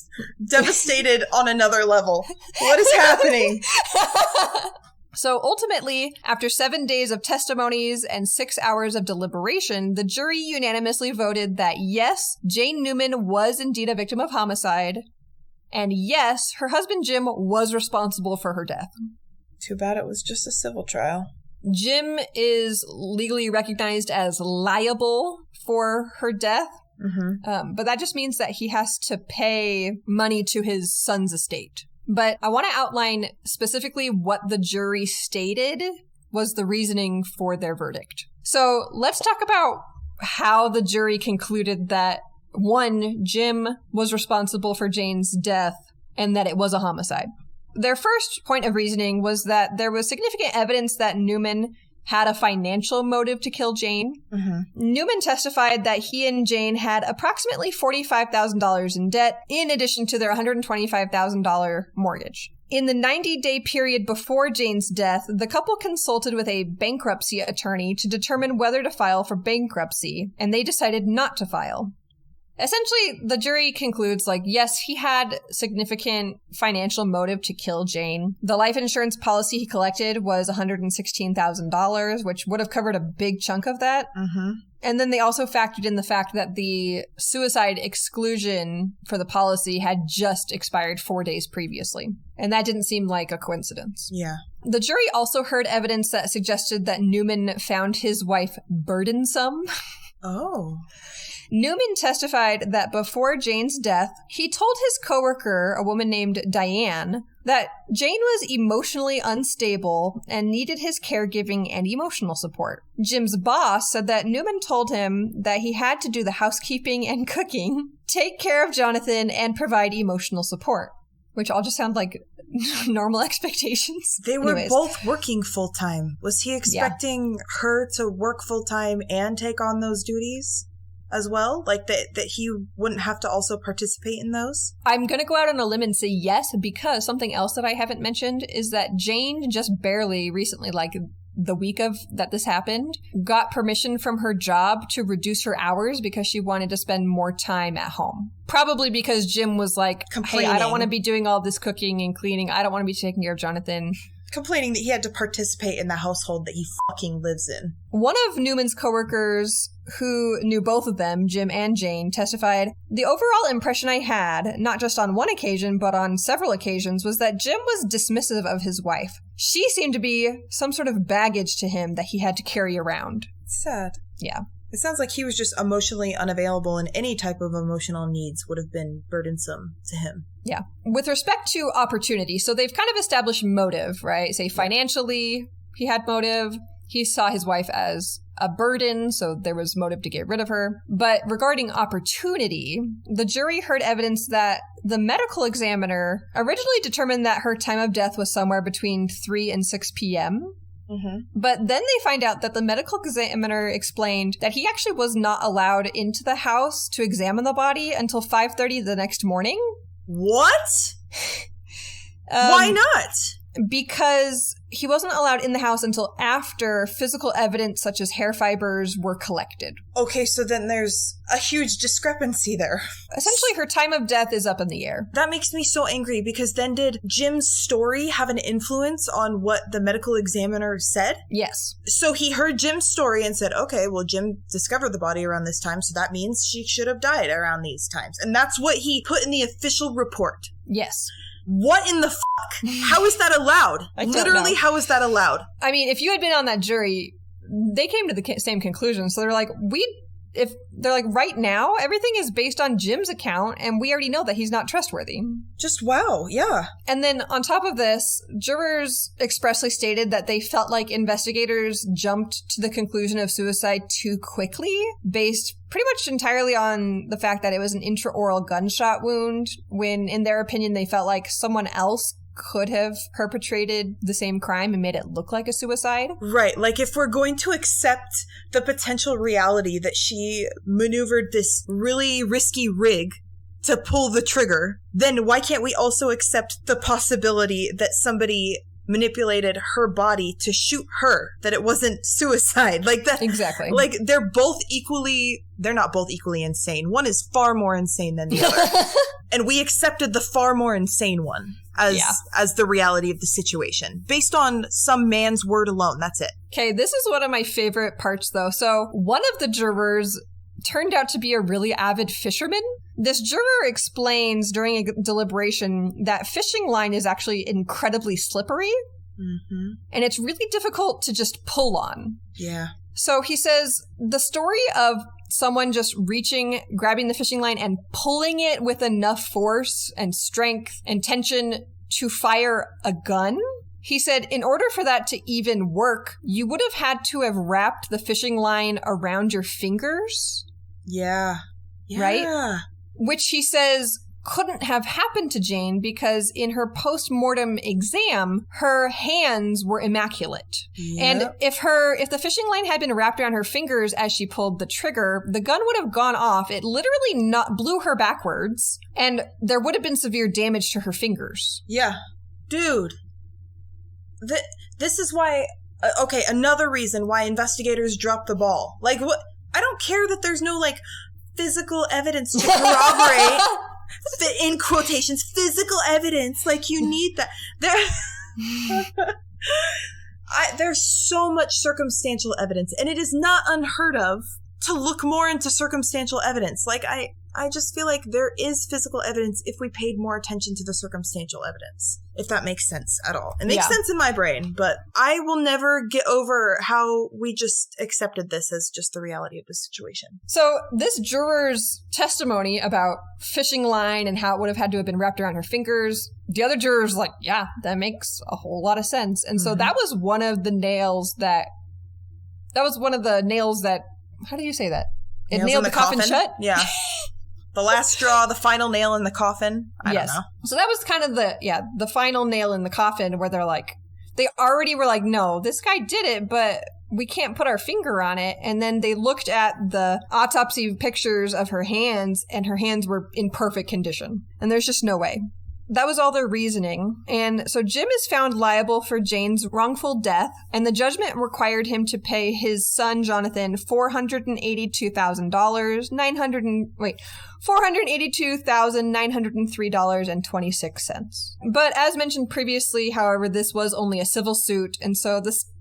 devastated on another level. What is happening? So ultimately, after 7 days of testimonies and 6 hours of deliberation, the jury unanimously voted that yes, Jane Neumann was indeed a victim of homicide, and yes, her husband Jim was responsible for her death. Too bad it was just a civil trial. Jim is legally recognized as liable for her death, But that just means that he has to pay money to his son's estate. But I want to outline specifically what the jury stated was the reasoning for their verdict. So let's talk about how the jury concluded that, one, Jim was responsible for Jane's death and that it was a homicide. Their first point of reasoning was that there was significant evidence that Neumann had a financial motive to kill Jane. Neumann testified that he and Jane had approximately $45,000 in debt, in addition to their $125,000 mortgage. In the 90-day period before Jane's death, the couple consulted with a bankruptcy attorney to determine whether to file for bankruptcy, and they decided not to file. Essentially, the jury concludes, like, yes, he had significant financial motive to kill Jane. The life insurance policy he collected was $116,000, which would have covered a big chunk of that. And then they also factored in the fact that the suicide exclusion for the policy had just expired 4 days previously. And that didn't seem like a coincidence. Yeah. The jury also heard evidence that suggested that Neumann found his wife burdensome. Oh. Neumann testified that before Jane's death, he told his coworker, a woman named Diane, that Jane was emotionally unstable and needed his caregiving and emotional support. Jim's boss said that Neumann told him that he had to do the housekeeping and cooking, take care of Jonathan, and provide emotional support, which all just sound like normal expectations. They were both working full-time. Was he expecting her to work full-time and take on those duties as well? Like that he wouldn't have to also participate in those? I'm going to go out on a limb and say yes, because something else that I haven't mentioned is that Jane just barely recently, like the week of that this happened, got permission from her job to reduce her hours because she wanted to spend more time at home. Probably because Jim was like, hey, I don't want to be doing all this cooking and cleaning. I don't want to be taking care of Jonathan. Complaining that he had to participate in the household that he fucking lives in. One of Neumann's coworkers, who knew both of them, Jim and Jane, testified, the overall impression I had, not just on one occasion, but on several occasions, was that Jim was dismissive of his wife. She seemed to be some sort of baggage to him that he had to carry around. Sad. Yeah. It sounds like he was just emotionally unavailable, and any type of emotional needs would have been burdensome to him. Yeah. With respect to opportunity, so they've kind of established motive, right? Say financially, he had motive. He saw his wife as a burden, so there was motive to get rid of her. But regarding opportunity, the jury heard evidence that the medical examiner originally determined that her time of death was somewhere between 3 and 6 p.m., But then they find out that the medical examiner explained that he actually was not allowed into the house to examine the body until 5:30 the next morning. What? Why not? Because he wasn't allowed in the house until after physical evidence such as hair fibers were collected. Okay, so then there's a huge discrepancy there. Essentially, her time of death is up in the air. That makes me so angry, because then did Jim's story have an influence on what the medical examiner said? Yes. So he heard Jim's story and said, okay, well, Jim discovered the body around this time, so that means she should have died around these times. And that's what he put in the official report. Yes. What in the fuck? How is that allowed? Literally, how is that allowed? I mean, if you had been on that jury, they came to the same conclusion. So they're like, right now, everything is based on Jim's account, and we already know that he's not trustworthy. Just wow, yeah. And then on top of this, jurors expressly stated that they felt like investigators jumped to the conclusion of suicide too quickly, based pretty much entirely on the fact that it was an intraoral gunshot wound, when in their opinion they felt like someone else could have perpetrated the same crime and made it look like a suicide. Right, like if we're going to accept the potential reality that she maneuvered this really risky rig to pull the trigger, then why can't we also accept the possibility that somebody manipulated her body to shoot her, that it wasn't suicide? Like that. Exactly. Like they're not both equally insane. One is far more insane than the other. And we accepted the far more insane one as the reality of the situation, based on some man's word alone. That's it. Okay, this is one of my favorite parts, though. So one of the jurors turned out to be a really avid fisherman. This juror explains during a deliberation that fishing line is actually incredibly slippery. Mm-hmm. And it's really difficult to just pull on. Yeah. So he says, the story of someone just grabbing the fishing line and pulling it with enough force and strength and tension to fire a gun. He said in order for that to even work, you would have had to have wrapped the fishing line around your fingers. Yeah. Right? Which he says couldn't have happened to Jane because in her post-mortem exam, her hands were immaculate. Yep. And if the fishing line had been wrapped around her fingers as she pulled the trigger, the gun would have gone off. It literally blew her backwards, and there would have been severe damage to her fingers. Yeah. Dude. This is why, another reason why investigators dropped the ball. Like, what? I don't care that there's no, like, physical evidence to corroborate, in quotations, physical evidence. Like, you need that. There's so much circumstantial evidence, and it is not unheard of to look more into circumstantial evidence. Like, I just feel like there is physical evidence if we paid more attention to the circumstantial evidence, if that makes sense at all. It makes sense in my brain, but I will never get over how we just accepted this as just the reality of the situation. So this juror's testimony about fishing line and how it would have had to have been wrapped around her fingers, the other juror's like, yeah, that makes a whole lot of sense. And so that was one of the nails that, how do you say that? It nailed the coffin shut? Yeah. The last straw, the final nail in the coffin. I don't know. So that was kind of the final nail in the coffin where they already were like, no, this guy did it, but we can't put our finger on it. And then they looked at the autopsy pictures of her hands, and her hands were in perfect condition. And there's just no way. That was all their reasoning. And so Jim is found liable for Jane's wrongful death, and the judgment required him to pay his son, Jonathan, $482,903.26. But as mentioned previously, however, this was only a civil suit, and so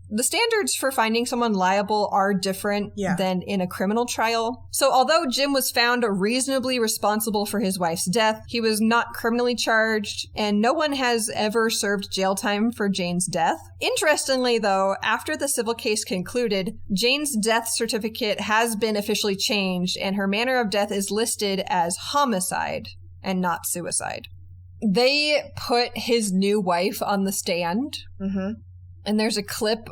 the standards for finding someone liable are different than in a criminal trial. So although Jim was found reasonably responsible for his wife's death, he was not criminally charged, and no one has ever served jail time for Jane's death. Interestingly, though, after the civil case concluded, Jane's death certificate has been officially changed, and her manner of death is listed as homicide and not suicide. They put his new wife on the stand. Mm-hmm. And there's a clip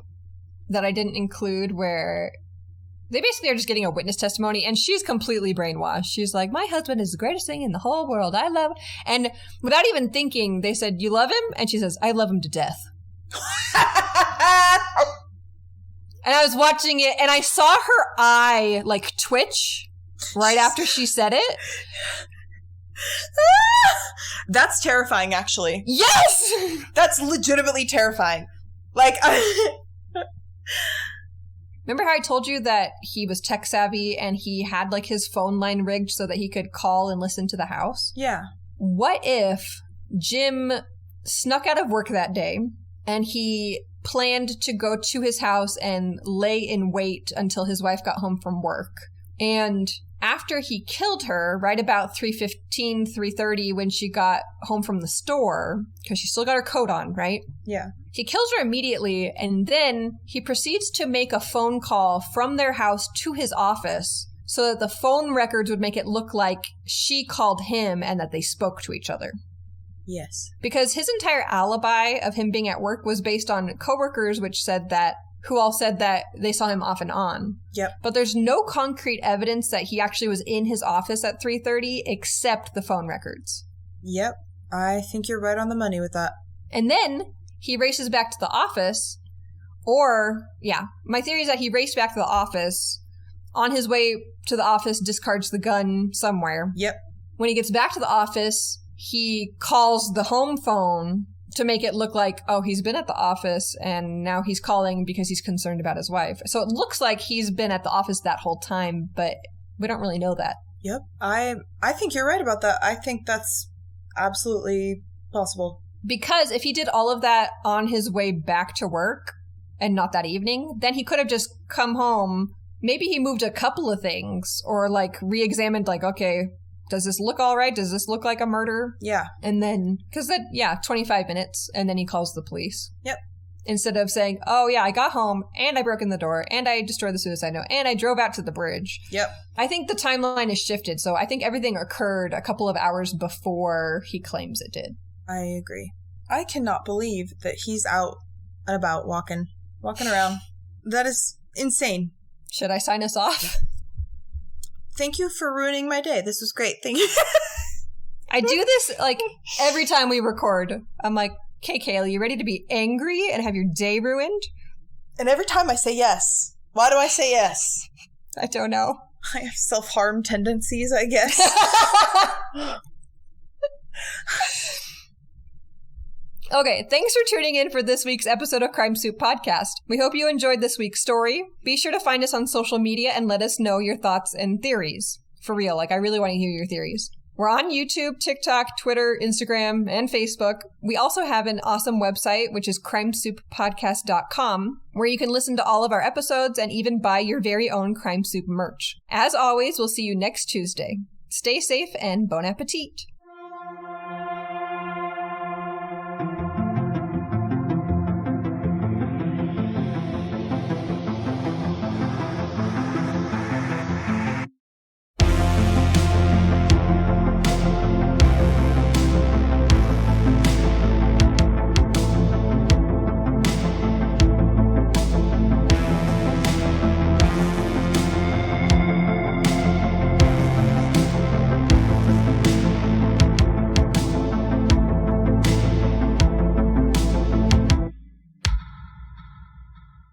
that I didn't include where they basically are just getting a witness testimony, and she's completely brainwashed. She's like, my husband is the greatest thing in the whole world. I love him. And without even thinking, they said, you love him? And she says, I love him to death. And I was watching it, and I saw her eye, like, twitch right after she said it. That's terrifying, actually. Yes! That's legitimately terrifying. Like, remember how I told you that he was tech savvy and he had like his phone line rigged so that he could call and listen to the house? Yeah. What if Jim snuck out of work that day and he planned to go to his house and lay in wait until his wife got home from work? And after he killed her, right about 3:15, 3:30, when she got home from the store, because she still got her coat on, right? Yeah. He kills her immediately, and then he proceeds to make a phone call from their house to his office so that the phone records would make it look like she called him and that they spoke to each other. Yes. Because his entire alibi of him being at work was based on coworkers who all said that they saw him off and on. Yep. But there's no concrete evidence that he actually was in his office at 3:30 except the phone records. Yep. I think you're right on the money with that. And then he races back to the office, my theory is that he raced back to the office. On his way to the office, discards the gun somewhere. Yep. When he gets back to the office, he calls the home phone to make it look like, oh, he's been at the office and now he's calling because he's concerned about his wife. So it looks like he's been at the office that whole time, but we don't really know that. Yep. I think you're right about that. I think that's absolutely possible. Because if he did all of that on his way back to work and not that evening, then he could have just come home. Maybe he moved a couple of things or like re-examined like, okay, does this look all right? Does this look like a murder? Yeah. And then, 25 minutes, and then he calls the police. Yep. instead of saying, oh yeah, I got home and I broke in the door and I destroyed the suicide note and I drove out to the bridge. Yep. I think the timeline is shifted. So I think everything occurred a couple of hours before he claims it did. I agree. I cannot believe that he's out and about walking around. That is insane. Should I sign us off? Thank you for ruining my day. This was great. Thank you. I do this like every time we record. I'm like, okay, Kaylee, you ready to be angry and have your day ruined? And every time I say yes. Why do I say yes? I don't know. I have self-harm tendencies, I guess. Okay, thanks for tuning in for this week's episode of Crime Soup Podcast. We hope you enjoyed this week's story. Be sure to find us on social media and let us know your thoughts and theories. For real, like I really want to hear your theories. We're on YouTube, TikTok, Twitter, Instagram, and Facebook. We also have an awesome website, which is crimesouppodcast.com, where you can listen to all of our episodes and even buy your very own Crime Soup merch. As always, we'll see you next Tuesday. Stay safe and bon appetit.